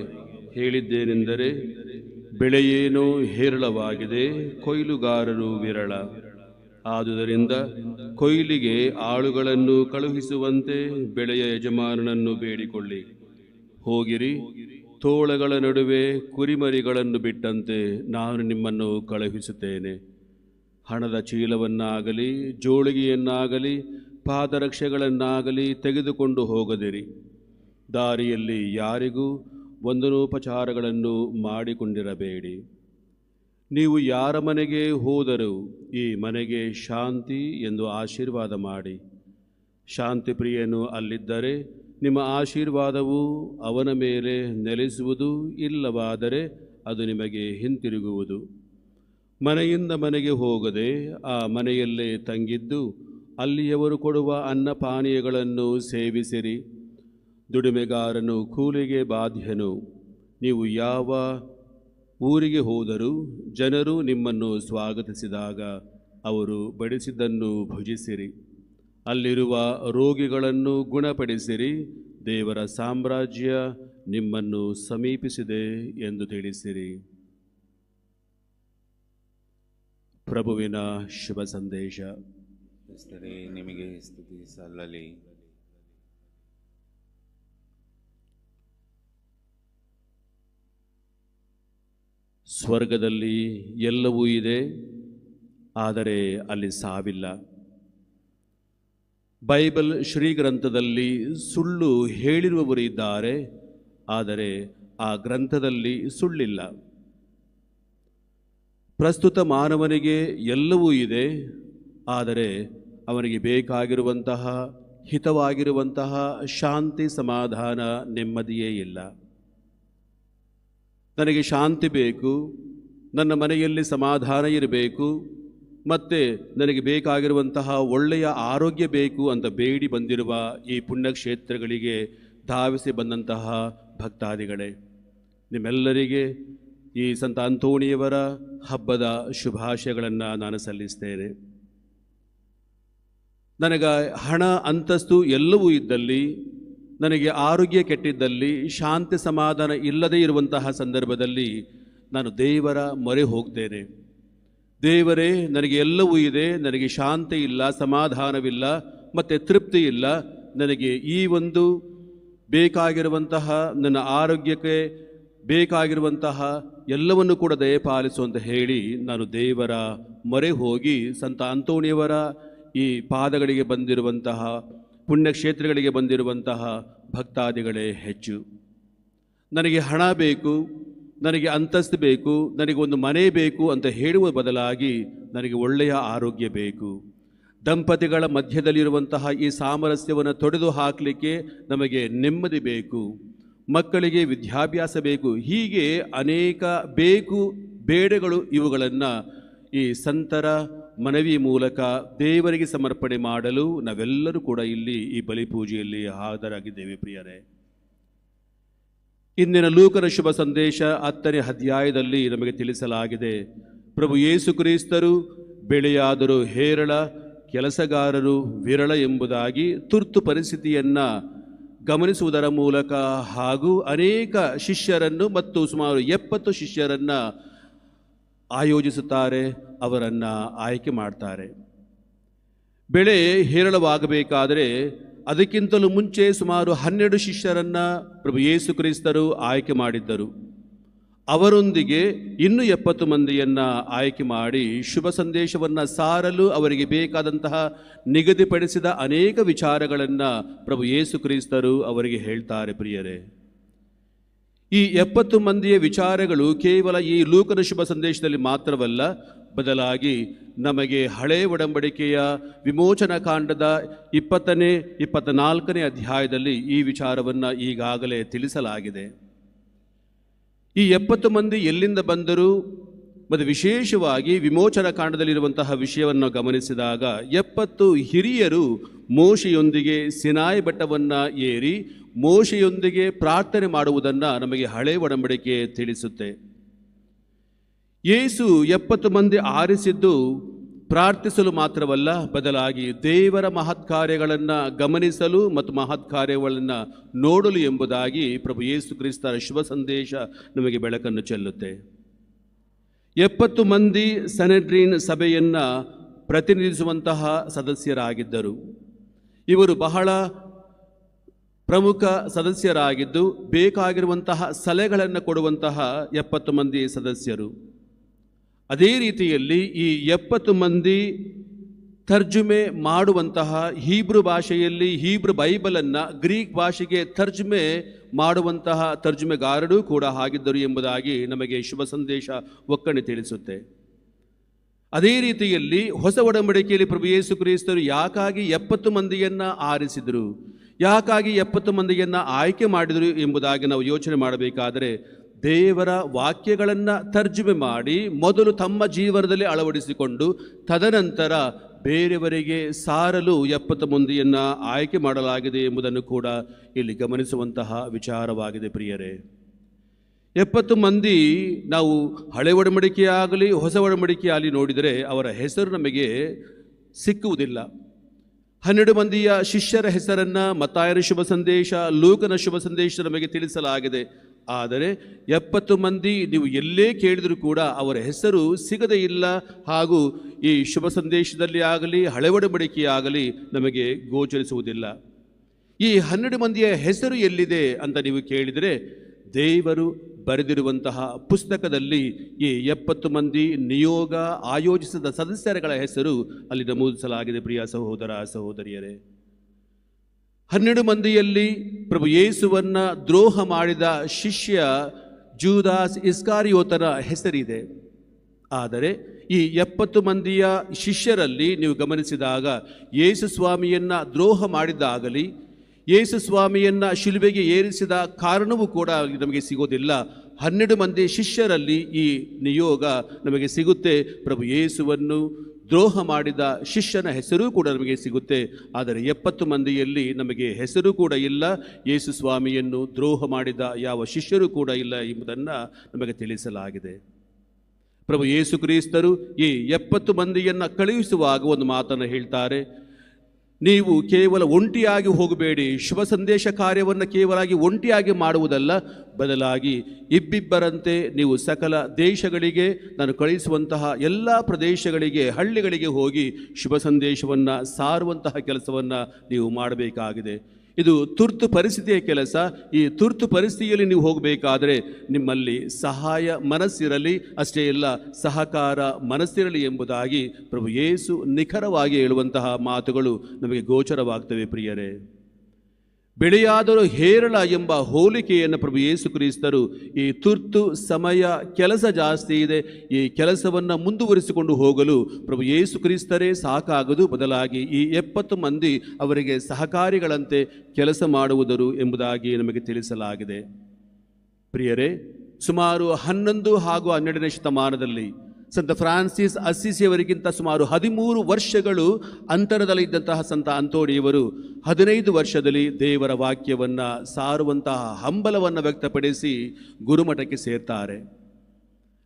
ಹೇಳಿದ್ದೇನೆಂದರೆ, ಬೆಳೆಯೇನೋ ಹೇರಳವಾಗಿದೆ, ಕೊಯ್ಲುಗಾರರು ವಿರಳ. ಆದುದರಿಂದ ಕೊಯ್ಲಿಗೆ ಆಳುಗಳನ್ನು ಕಳುಹಿಸುವಂತೆ ಬೆಳೆಯ ಯಜಮಾನನನ್ನು ಬೇಡಿಕೊಳ್ಳಿ. ಹೋಗಿರಿ, ತೋಳಗಳ ನಡುವೆ ಕುರಿಮರಿಗಳನ್ನು ಬಿಟ್ಟಂತೆ ನಾನು ನಿಮ್ಮನ್ನು ಕಳುಹಿಸುತ್ತೇನೆ. ಹಣದ ಚೀಲವನ್ನಾಗಲಿ ಜೋಳಿಗೆಯನ್ನಾಗಲಿ ಪಾದರಕ್ಷೆಗಳನ್ನಾಗಲಿ ತೆಗೆದುಕೊಂಡು ಹೋಗದಿರಿ. ದಾರಿಯಲ್ಲಿ ಯಾರಿಗೂ ವಂದನೋಪಚಾರಗಳನ್ನು ಮಾಡಿಕೊಂಡಿರಬೇಡಿ. ನೀವು ಯಾರ ಮನೆಗೆ ಹೋದರೂ ಈ ಮನೆಗೆ ಶಾಂತಿ ಎಂದು ಆಶೀರ್ವಾದ ಮಾಡಿ. ಶಾಂತಿ ಪ್ರಿಯನು ಅಲ್ಲಿದ್ದರೆ ನಿಮ್ಮ ಆಶೀರ್ವಾದವು ಅವನ ಮೇಲೆ ನೆಲೆಸುವುದು, ಇಲ್ಲವಾದರೆ ಅದು ನಿಮಗೆ ಹಿಂತಿರುಗುವುದು. ಮನೆಯಿಂದ ಮನೆಗೆ ಹೋಗದೆ ಆ ಮನೆಯಲ್ಲೇ ತಂಗಿದ್ದು ಅಲ್ಲಿಯವರು ಕೊಡುವ ಅನ್ನಪಾನೀಯಗಳನ್ನು ಸೇವಿಸಿರಿ. ದುಡಿಮೆಗಾರನು ಕೂಲಿಗೆ ಬಾಧ್ಯನು. ನೀವು ಯಾವ ಊರಿಗೆ ಹೋದರೂ ಜನರು ನಿಮ್ಮನ್ನು ಸ್ವಾಗತಿಸಿದಾಗ ಅವರು ಬಡಿಸಿದ್ದನ್ನು ಭುಜಿಸಿರಿ. ಅಲ್ಲಿರುವ ರೋಗಿಗಳನ್ನು ಗುಣಪಡಿಸಿರಿ. ದೇವರ ಸಾಮ್ರಾಜ್ಯ ನಿಮ್ಮನ್ನು ಸಮೀಪಿಸಿದೆ ಎಂದು ತಿಳಿಸಿರಿ. ಪ್ರಭುವಿನ ಶುಭ ಸಂದೇಶ. ಕ್ರಿಸ್ತರೇ, ನಿಮಗೆ ಸ್ತುತಿ ಸಲ್ಲಲಿ. ಸ್ವರ್ಗದಲ್ಲಿ ಎಲ್ಲವೂ ಇದೆ, ಆದರೆ ಅಲ್ಲಿ ಸಾವಿಲ್ಲ. ಬೈಬಲ್ ಶ್ರೀಗ್ರಂಥದಲ್ಲಿ ಸುಳ್ಳು ಹೇಳಿರುವವರು ಇದ್ದಾರೆ, ಆದರೆ ಆ ಗ್ರಂಥದಲ್ಲಿ ಸುಳ್ಳಿಲ್ಲ. ಪ್ರಸ್ತುತ ಮಾನವನಿಗೆ ಎಲ್ಲವೂ ಇದೆ, ಆದರೆ ಅವನಿಗೆ ಬೇಕಾಗಿರುವಂತಹ ಹಿತವಾಗಿರುವಂತಹ ಶಾಂತಿ, ಸಮಾಧಾನ, ನೆಮ್ಮದಿಯೇ ಇಲ್ಲ. ನನಗೆ ಶಾಂತಿ ಬೇಕು, ನನ್ನ ಮನೆಯಲ್ಲಿ ಸಮಾಧಾನ ಇರಬೇಕು, ಮತ್ತು ನನಗೆ ಬೇಕಾಗಿರುವಂತಹ ಒಳ್ಳೆಯ ಆರೋಗ್ಯ ಬೇಕು ಅಂತ ಬೇಡಿ ಬಂದಿರುವ ಈ ಪುಣ್ಯಕ್ಷೇತ್ರಗಳಿಗೆ ಧಾವಿಸಿ ಬಂದಂತಹ ಭಕ್ತಾದಿಗಳೇ, ನಿಮ್ಮೆಲ್ಲರಿಗೆ ಈ ಸಂತ ಅಂತೋಣಿಯವರ ಹಬ್ಬದ ಶುಭಾಶಯಗಳನ್ನು ನಾನು ಸಲ್ಲಿಸ್ತೇನೆ. ನನಗೆ ಹಣ, ಅಂತಸ್ತು ಎಲ್ಲವೂ ಇದ್ದಲ್ಲಿ, ನನಗೆ ಆರೋಗ್ಯ ಕೆಟ್ಟಿದ್ದಲ್ಲಿ, ಶಾಂತಿ ಸಮಾಧಾನ ಇಲ್ಲದೇ ಇರುವಂತಹ ಸಂದರ್ಭದಲ್ಲಿ ನಾನು ದೇವರ ಮೊರೆ ಹೋಗ್ತೇನೆ. ದೇವರೇ, ನನಗೆ ಎಲ್ಲವೂ ಇದೆ, ನನಗೆ ಶಾಂತಿ ಇಲ್ಲ, ಸಮಾಧಾನವಿಲ್ಲ ಮತ್ತು ತೃಪ್ತಿ ಇಲ್ಲ, ನನಗೆ ಈ ಒಂದು ಬೇಕಾಗಿರುವಂತಹ ನನ್ನ ಆರೋಗ್ಯಕ್ಕೆ ಬೇಕಾಗಿರುವಂತಹ ಎಲ್ಲವನ್ನು ಕೂಡ ದಯಪಾಲಿಸು ಅಂತ ಹೇಳಿ ನಾನು ದೇವರ ಮೊರೆ ಹೋಗಿ ಸಂತ ಅಂತೋಣಿಯವರ ಈ ಪಾದಗಳಿಗೆ ಬಂದಿರುವಂತಹ ಪುಣ್ಯಕ್ಷೇತ್ರಗಳಿಗೆ ಬಂದಿರುವಂತಹ ಭಕ್ತಾದಿಗಳೇ ಹೆಚ್ಚು. ನನಗೆ ಹಣ ಬೇಕು, ನನಗೆ ಅಂತಸ್ತು ಬೇಕು, ನನಗೆ ಒಂದು ಮನೆ ಬೇಕು ಅಂತ ಹೇಳುವ ಬದಲಾಗಿ ನನಗೆ ಒಳ್ಳೆಯ ಆರೋಗ್ಯ ಬೇಕು. ದಂಪತಿಗಳ ಮಧ್ಯದಲ್ಲಿರುವಂತಹ ಈ ಸಾಮರಸ್ಯವನ್ನು ತೊಡೆದು ಹಾಕಲಿಕ್ಕೆ ನಮಗೆ ನೆಮ್ಮದಿ ಬೇಕು. ಮಕ್ಕಳಿಗೆ ವಿದ್ಯಾಭ್ಯಾಸ ಬೇಕು. ಹೀಗೆ ಅನೇಕ ಬೇಕು ಬೇಡಗಳು ಇವುಗಳನ್ನು ಈ ಸಂತರ ಮನವಿ ಮೂಲಕ ದೇವರಿಗೆ ಸಮರ್ಪಣೆ ಮಾಡಲು ನಾವೆಲ್ಲರೂ ಕೂಡ ಇಲ್ಲಿ ಈ ಬಲಿಪೂಜೆಯಲ್ಲಿ ಹಾಜರಾಗಿದ್ದೇವೆ. ಪ್ರಿಯರೇ, ಇಂದಿನ ಲೂಕನ ಶುಭ ಸಂದೇಶ 10ನೇ ಅಧ್ಯಾಯದಲ್ಲಿ ನಮಗೆ ತಿಳಿಸಲಾಗಿದೆ, ಪ್ರಭು ಯೇಸು ಕ್ರಿಸ್ತರು ಬೆಳೆಯಾದರೂ ಹೇರಳ, ಕೆಲಸಗಾರರು ವಿರಳ ಎಂಬುದಾಗಿ ತುರ್ತು ಪರಿಸ್ಥಿತಿಯನ್ನು ಗಮನಿಸುವುದರ ಮೂಲಕ ಹಾಗೂ ಅನೇಕ ಶಿಷ್ಯರನ್ನು ಮತ್ತು ಸುಮಾರು 70 ಶಿಷ್ಯರನ್ನು ಆಯೋಜಿಸುತ್ತಾರೆ, ಅವರನ್ನು ಆಯ್ಕೆ ಮಾಡ್ತಾರೆ. ಬೆಳೆ ಹೇರಳವಾಗಬೇಕಾದರೆ ಅದಕ್ಕಿಂತಲೂ ಮುಂಚೆ ಸುಮಾರು 12 ಶಿಷ್ಯರನ್ನು ಪ್ರಭು ಯೇಸು ಕ್ರಿಸ್ತರು ಆಯ್ಕೆ ಮಾಡಿದ್ದರು. ಅವರೊಂದಿಗೆ ಇನ್ನೂ 70 ಮಂದಿಯನ್ನು ಆಯ್ಕೆ ಮಾಡಿ ಶುಭ ಸಂದೇಶವನ್ನು ಸಾರಲು ಅವರಿಗೆ ಬೇಕಾದಂತಹ ನಿಗದಿಪಡಿಸಿದ ಅನೇಕ ವಿಚಾರಗಳನ್ನು ಪ್ರಭು ಯೇಸು ಕ್ರಿಸ್ತರು ಅವರಿಗೆ ಹೇಳ್ತಾರೆ. ಪ್ರಿಯರೇ, ಈ 70 ಮಂದಿಯ ವಿಚಾರಗಳು ಕೇವಲ ಈ ಲೂಕನ ಶುಭ ಸಂದೇಶದಲ್ಲಿ ಮಾತ್ರವಲ್ಲ, ಬದಲಾಗಿ ನಮಗೆ ಹಳೆ ಒಡಂಬಡಿಕೆಯ ವಿಮೋಚನಾ ಕಾಂಡದ 20ನೇ 24ನೇ ಅಧ್ಯಾಯದಲ್ಲಿ ಈ ವಿಚಾರವನ್ನು ಈಗಾಗಲೇ ತಿಳಿಸಲಾಗಿದೆ. ಈ 70 ಮಂದಿ ಎಲ್ಲಿಂದ ಬಂದರು ಮತ್ತು ವಿಶೇಷವಾಗಿ ವಿಮೋಚನಾ ಕಾಂಡದಲ್ಲಿರುವಂತಹ ವಿಷಯವನ್ನು ಗಮನಿಸಿದಾಗ 70 ಹಿರಿಯರು ಮೋಶೆಯೊಂದಿಗೆ ಸಿನಾಯಿ ಬೆಟ್ಟವನ್ನು ಏರಿ ಮೋಶೆಯೊಂದಿಗೆ ಪ್ರಾರ್ಥನೆ ಮಾಡುವುದನ್ನು ನಮಗೆ ಹಳೆ ಒಡಂಬಡಿಕೆ ತಿಳಿಸುತ್ತೆ. ಯೇಸು 70 ಮಂದಿ ಆರಿಸಿದ್ದು ಪ್ರಾರ್ಥಿಸಲು ಮಾತ್ರವಲ್ಲ, ಬದಲಾಗಿ ದೇವರ ಮಹತ್ಕಾರ್ಯಗಳನ್ನು ಗಮನಿಸಲು ಮತ್ತು ಮಹತ್ಕಾರ್ಯಗಳನ್ನು ನೋಡಲು ಎಂಬುದಾಗಿ ಪ್ರಭು ಯೇಸು ಕ್ರಿಸ್ತರ ಶುಭ ಸಂದೇಶ ನಮಗೆ ಬೆಳಕನ್ನು ಚೆಲ್ಲುತ್ತೆ. 70 ಮಂದಿ ಸೆನೆಡ್ರಿನ್ ಸಭೆಯನ್ನು ಪ್ರತಿನಿಧಿಸುವಂತಹ ಸದಸ್ಯರಾಗಿದ್ದರು. ಇವರು ಬಹಳ ಪ್ರಮುಖ ಸದಸ್ಯರಾಗಿದ್ದು ಬೇಕಾಗಿರುವಂತಹ ಸಲಹೆಗಳನ್ನು ಕೊಡುವಂತಹ 70 ಮಂದಿ ಸದಸ್ಯರು. ಅದೇ ರೀತಿಯಲ್ಲಿ ಈ 70 ಮಂದಿ ತರ್ಜುಮೆ ಮಾಡುವಂತಹ ಹೀಬ್ರು ಭಾಷೆಯಲ್ಲಿ ಹೀಬ್ರು ಬೈಬಲನ್ನು ಗ್ರೀಕ್ ಭಾಷೆಗೆ ತರ್ಜುಮೆ ಮಾಡುವಂತಹ ತರ್ಜುಮೆಗಾರರು ಕೂಡ ಆಗಿದ್ದರು ಎಂಬುದಾಗಿ ನಮಗೆ ಶುಭ ಸಂದೇಶ ಒಕ್ಕಣೆ ತಿಳಿಸುತ್ತೆ. ಅದೇ ರೀತಿಯಲ್ಲಿ ಹೊಸ ಒಡಂಬಡಿಕೆಯಲ್ಲಿ ಪ್ರಭು ಯೇಸು ಕ್ರಿಸ್ತರು ಯಾಕಾಗಿ 70 ಮಂದಿಯನ್ನು ಆರಿಸಿದರು, ಯಾಕಾಗಿ 70 ಮಂದಿಯನ್ನು ಆಯ್ಕೆ ಮಾಡಿದರು ಎಂಬುದಾಗಿ ನಾವು ಯೋಚನೆ ಮಾಡಬೇಕಾದರೆ, ದೇವರ ವಾಕ್ಯಗಳನ್ನು ತರ್ಜುಮೆ ಮಾಡಿ ಮೊದಲು ತಮ್ಮ ಜೀವನದಲ್ಲಿ ಅಳವಡಿಸಿಕೊಂಡು ತದನಂತರ ಬೇರೆಯವರಿಗೆ ಸಾರಲು 70 ಮಂದಿಯನ್ನು ಆಯ್ಕೆ ಮಾಡಲಾಗಿದೆ ಎಂಬುದನ್ನು ಕೂಡ ಇಲ್ಲಿ ಗಮನಿಸುವಂತಹ ವಿಚಾರವಾಗಿದೆ. ಪ್ರಿಯರೇ, 70 ಮಂದಿ ನಾವು ಹಳೆ ಒಡಂಬಡಿಕೆಯಾಗಲಿ ಹೊಸ ಒಡಂಬಡಿಕೆಯಾಗಲಿ ನೋಡಿದರೆ ಅವರ ಹೆಸರು ನಮಗೆ ಸಿಕ್ಕುವುದಿಲ್ಲ. 12 ಮಂದಿಯ ಶಿಷ್ಯರ ಹೆಸರನ್ನು ಮತ್ತಾಯನ ಶುಭ ಸಂದೇಶ, ಲೂಕನ ಶುಭ ಸಂದೇಶ ನಮಗೆ ತಿಳಿಸಲಾಗಿದೆ. ಆದರೆ 70 ಮಂದಿ ನೀವು ಎಲ್ಲೇ ಕೇಳಿದರೂ ಕೂಡ ಅವರ ಹೆಸರು ಸಿಗದೇ ಇಲ್ಲ, ಹಾಗೂ ಈ ಶುಭ ಸಂದೇಶದಲ್ಲಿ ಆಗಲಿ ಹಳೆ ಒಡಂಬಡಿಕೆಯಾಗಲಿ ನಮಗೆ ಗೋಚರಿಸುವುದಿಲ್ಲ. ಈ 12 ಮಂದಿಯ ಹೆಸರು ಎಲ್ಲಿದೆ ಅಂತ ನೀವು ಕೇಳಿದರೆ, ದೇವರು ಬರೆದಿರುವಂತಹ ಪುಸ್ತಕದಲ್ಲಿ ಈ 70 ಮಂದಿ ನಿಯೋಗ ಆಯೋಜಿಸಿದ ಸದಸ್ಯರುಗಳ ಹೆಸರು ಅಲ್ಲಿ ನಮೂದಿಸಲಾಗಿದೆ. ಪ್ರಿಯ ಸಹೋದರ ಸಹೋದರಿಯರೇ, 12 ಮಂದಿಯಲ್ಲಿ ಪ್ರಭು ಯೇಸುವನ್ನ ದ್ರೋಹ ಮಾಡಿದ ಶಿಷ್ಯ ಜೂದಾಸ್ ಇಸ್ಕಾರಿಯೋತನ ಹೆಸರಿದೆ. ಆದರೆ ಈ 70 ಮಂದಿಯ ಶಿಷ್ಯರಲ್ಲಿ ನೀವು ಗಮನಿಸಿದಾಗ ಯೇಸು ಸ್ವಾಮಿಯನ್ನ ದ್ರೋಹ ಮಾಡಿದ್ದಾಗಲಿ ಯೇಸು ಸ್ವಾಮಿಯನ್ನ ಶಿಲುಬೆಗೆ ಏರಿಸಿದ ಕಾರಣವೂ ಕೂಡ ನಮಗೆ ಸಿಗೋದಿಲ್ಲ. 12 ಮಂದಿ ಶಿಷ್ಯರಲ್ಲಿ ಈ ನಿಯೋಗ ನಮಗೆ ಸಿಗುತ್ತೆ. ಪ್ರಭು ಯೇಸುವನ್ನು ದ್ರೋಹ ಮಾಡಿದ ಶಿಷ್ಯನ ಹೆಸರು ಕೂಡ ನಮಗೆ ಸಿಗುತ್ತೆ. ಆದರೆ 70 ಮಂದಿಯಲ್ಲಿ ನಮಗೆ ಹೆಸರು ಕೂಡ ಇಲ್ಲ, ಯೇಸು ಸ್ವಾಮಿಯನ್ನು ದ್ರೋಹ ಮಾಡಿದ ಯಾವ ಶಿಷ್ಯರು ಕೂಡ ಇಲ್ಲ ಎಂಬುದನ್ನು ನಮಗೆ ತಿಳಿಸಲಾಗಿದೆ. ಪ್ರಭು ಯೇಸು ಕ್ರಿಸ್ತರು ಈ 70 ಮಂದಿಯನ್ನು ಕಳುಹಿಸುವಾಗ ಒಂದು ಮಾತನ್ನು ಹೇಳ್ತಾರೆ, ನೀವು ಕೇವಲ ಒಂಟಿಯಾಗಿ ಹೋಗಬೇಡಿ, ಶುಭ ಸಂದೇಶ ಕಾರ್ಯವನ್ನು ಕೇವಲ ಒಂಟಿಯಾಗಿ ಮಾಡುವುದಲ್ಲ, ಬದಲಾಗಿ ಇಬ್ಬಿಬ್ಬರಂತೆ ನೀವು ಸಕಲ ದೇಶಗಳಿಗೆ ನಾನು ಕಳುಹಿಸುವಂತಹ ಎಲ್ಲ ಪ್ರದೇಶಗಳಿಗೆ ಹಳ್ಳಿಗಳಿಗೆ ಹೋಗಿ ಶುಭ ಸಂದೇಶವನ್ನು ಸಾರುವಂತಹ ಕೆಲಸವನ್ನು ನೀವು ಮಾಡಬೇಕಾಗಿದೆ. ಇದು ತುರ್ತು ಪರಿಸ್ಥಿತಿಯ ಕೆಲಸ. ಈ ತುರ್ತು ಪರಿಸ್ಥಿತಿಯಲ್ಲಿ ನೀವು ಹೋಗಬೇಕಾದರೆ ನಿಮ್ಮಲ್ಲಿ ಸಹಾಯ ಮನಸ್ಸಿರಲಿ, ಅಷ್ಟೇ ಇಲ್ಲ ಸಹಕಾರ ಮನಸ್ಸಿರಲಿ ಎಂಬುದಾಗಿ ಪ್ರಭು ಯೇಸು ನಿಖರವಾಗಿ ಹೇಳುವಂತಹ ಮಾತುಗಳು ನಮಗೆ ಗೋಚರವಾಗ್ತವೆ. ಪ್ರಿಯರೇ, ಬೆಳೆಯಾದರೂ ಹೇರಳ ಎಂಬ ಹೋಲಿಕೆಯನ್ನು ಪ್ರಭು ಯೇಸು ಕ್ರಿಸ್ತರು ಈ ತುರ್ತು ಸಮಯ ಕೆಲಸ ಜಾಸ್ತಿ ಇದೆ, ಈ ಕೆಲಸವನ್ನು ಮುಂದುವರಿಸಿಕೊಂಡು ಹೋಗಲು ಪ್ರಭು ಯೇಸು ಕ್ರಿಸ್ತರೇ ಸಾಕಾಗದು, ಬದಲಾಗಿ ಈ 70 ಮಂದಿ ಅವರಿಗೆ ಸಹಕಾರಿಗಳಂತೆ ಕೆಲಸ ಮಾಡುವುದರು ಎಂಬುದಾಗಿ ನಮಗೆ ತಿಳಿಸಲಾಗಿದೆ. ಪ್ರಿಯರೇ, ಸುಮಾರು 11 ಹಾಗೂ 12ನೇ ಶತಮಾನದಲ್ಲಿ ಸಂತ ಫ್ರಾನ್ಸಿಸ್ ಅಸ್ಸಿಸಿಯವರಿಗಿಂತ ಸುಮಾರು 13 ವರ್ಷಗಳು ಅಂತರದಲ್ಲಿದ್ದಂತಹ ಸಂತ ಅಂತೋಣಿಯವರು 15 ವರ್ಷದಲ್ಲಿ ದೇವರ ವಾಕ್ಯವನ್ನು ಸಾರುವಂತಹ ಹಂಬಲವನ್ನು ವ್ಯಕ್ತಪಡಿಸಿ ಗುರುಮಠಕ್ಕೆ ಸೇರ್ತಾರೆ.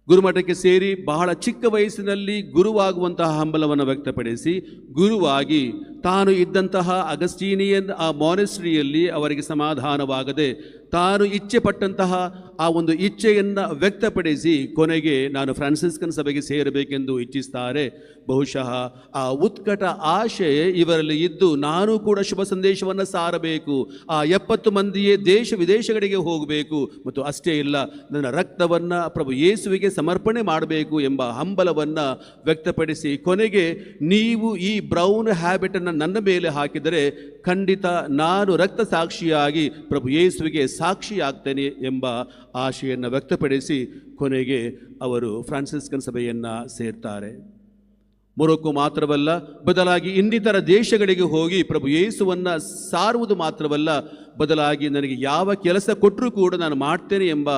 ಗುರುಮಠಕ್ಕೆ ಸೇರಿ ಬಹಳ ಚಿಕ್ಕ ವಯಸ್ಸಿನಲ್ಲಿ ಗುರುವಾಗುವಂತಹ ಹಂಬಲವನ್ನು ವ್ಯಕ್ತಪಡಿಸಿ ಗುರುವಾಗಿ ತಾನು ಇದ್ದಂತಹ ಅಗಸ್ಟೀನಿಯನ್ ಆ ಮಾನೆಸ್ಟ್ರಿಯಲ್ಲಿ ಅವರಿಗೆ ಸಮಾಧಾನವಾಗದೆ ತಾನು ಇಚ್ಛೆ ಪಟ್ಟಂತಹ ಆ ಒಂದು ಇಚ್ಛೆಯನ್ನು ವ್ಯಕ್ತಪಡಿಸಿ ಕೊನೆಗೆ ನಾನು ಫ್ರಾನ್ಸಿಸ್ಕನ್ ಸಭೆಗೆ ಸೇರಬೇಕೆಂದು ಇಚ್ಛಿಸ್ತಾರೆ. ಬಹುಶಃ ಆ ಉತ್ಕಟ ಆಶೆ ಇವರಲ್ಲಿ ಇದ್ದು ನಾನು ಕೂಡ ಶುಭ ಸಂದೇಶವನ್ನು ಸಾರಬೇಕು, ಆ 70 ಮಂದಿಯೇ ದೇಶ ವಿದೇಶಗಳಿಗೆ ಹೋಗಬೇಕು ಮತ್ತು ಅಷ್ಟೇ ಇಲ್ಲ ನನ್ನ ರಕ್ತವನ್ನು ಪ್ರಭು ಯೇಸುವಿಗೆ ಸಮರ್ಪಣೆ ಮಾಡಬೇಕು ಎಂಬ ಹಂಬಲವನ್ನು ವ್ಯಕ್ತಪಡಿಸಿ ಕೊನೆಗೆ ನೀವು ಈ ಬ್ರೌನ್ ಹ್ಯಾಬಿಟನ್ನು ಬೆಳಕನ್ನು ನನ್ನ ಮೇಲೆ ಹಾಕಿದರೆ ಖಂಡಿತ ನಾನು ರಕ್ತ ಸಾಕ್ಷಿಯಾಗಿ ಪ್ರಭು ಯೇಸುವಿಗೆ ಸಾಕ್ಷಿಯಾಗ್ತೇನೆ ಎಂಬ ಆಶೆಯನ್ನು ವ್ಯಕ್ತಪಡಿಸಿ ಕೊನೆಗೆ ಅವರು ಫ್ರಾನ್ಸಿಸ್ಕನ್ ಸಭೆಯನ್ನು ಸೇರ್ತಾರೆ. ಮೊರೊಕ್ಕೊ ಮಾತ್ರವಲ್ಲ, ಬದಲಾಗಿ ಇನ್ನಿತರ ದೇಶಗಳಿಗೆ ಹೋಗಿ ಪ್ರಭು ಯೇಸುವನ್ನು ಸಾರುವುದು ಮಾತ್ರವಲ್ಲ, ಬದಲಾಗಿ ನನಗೆ ಯಾವ ಕೆಲಸ ಕೊಟ್ಟರೂ ಕೂಡ ನಾನು ಮಾಡ್ತೇನೆ ಎಂಬ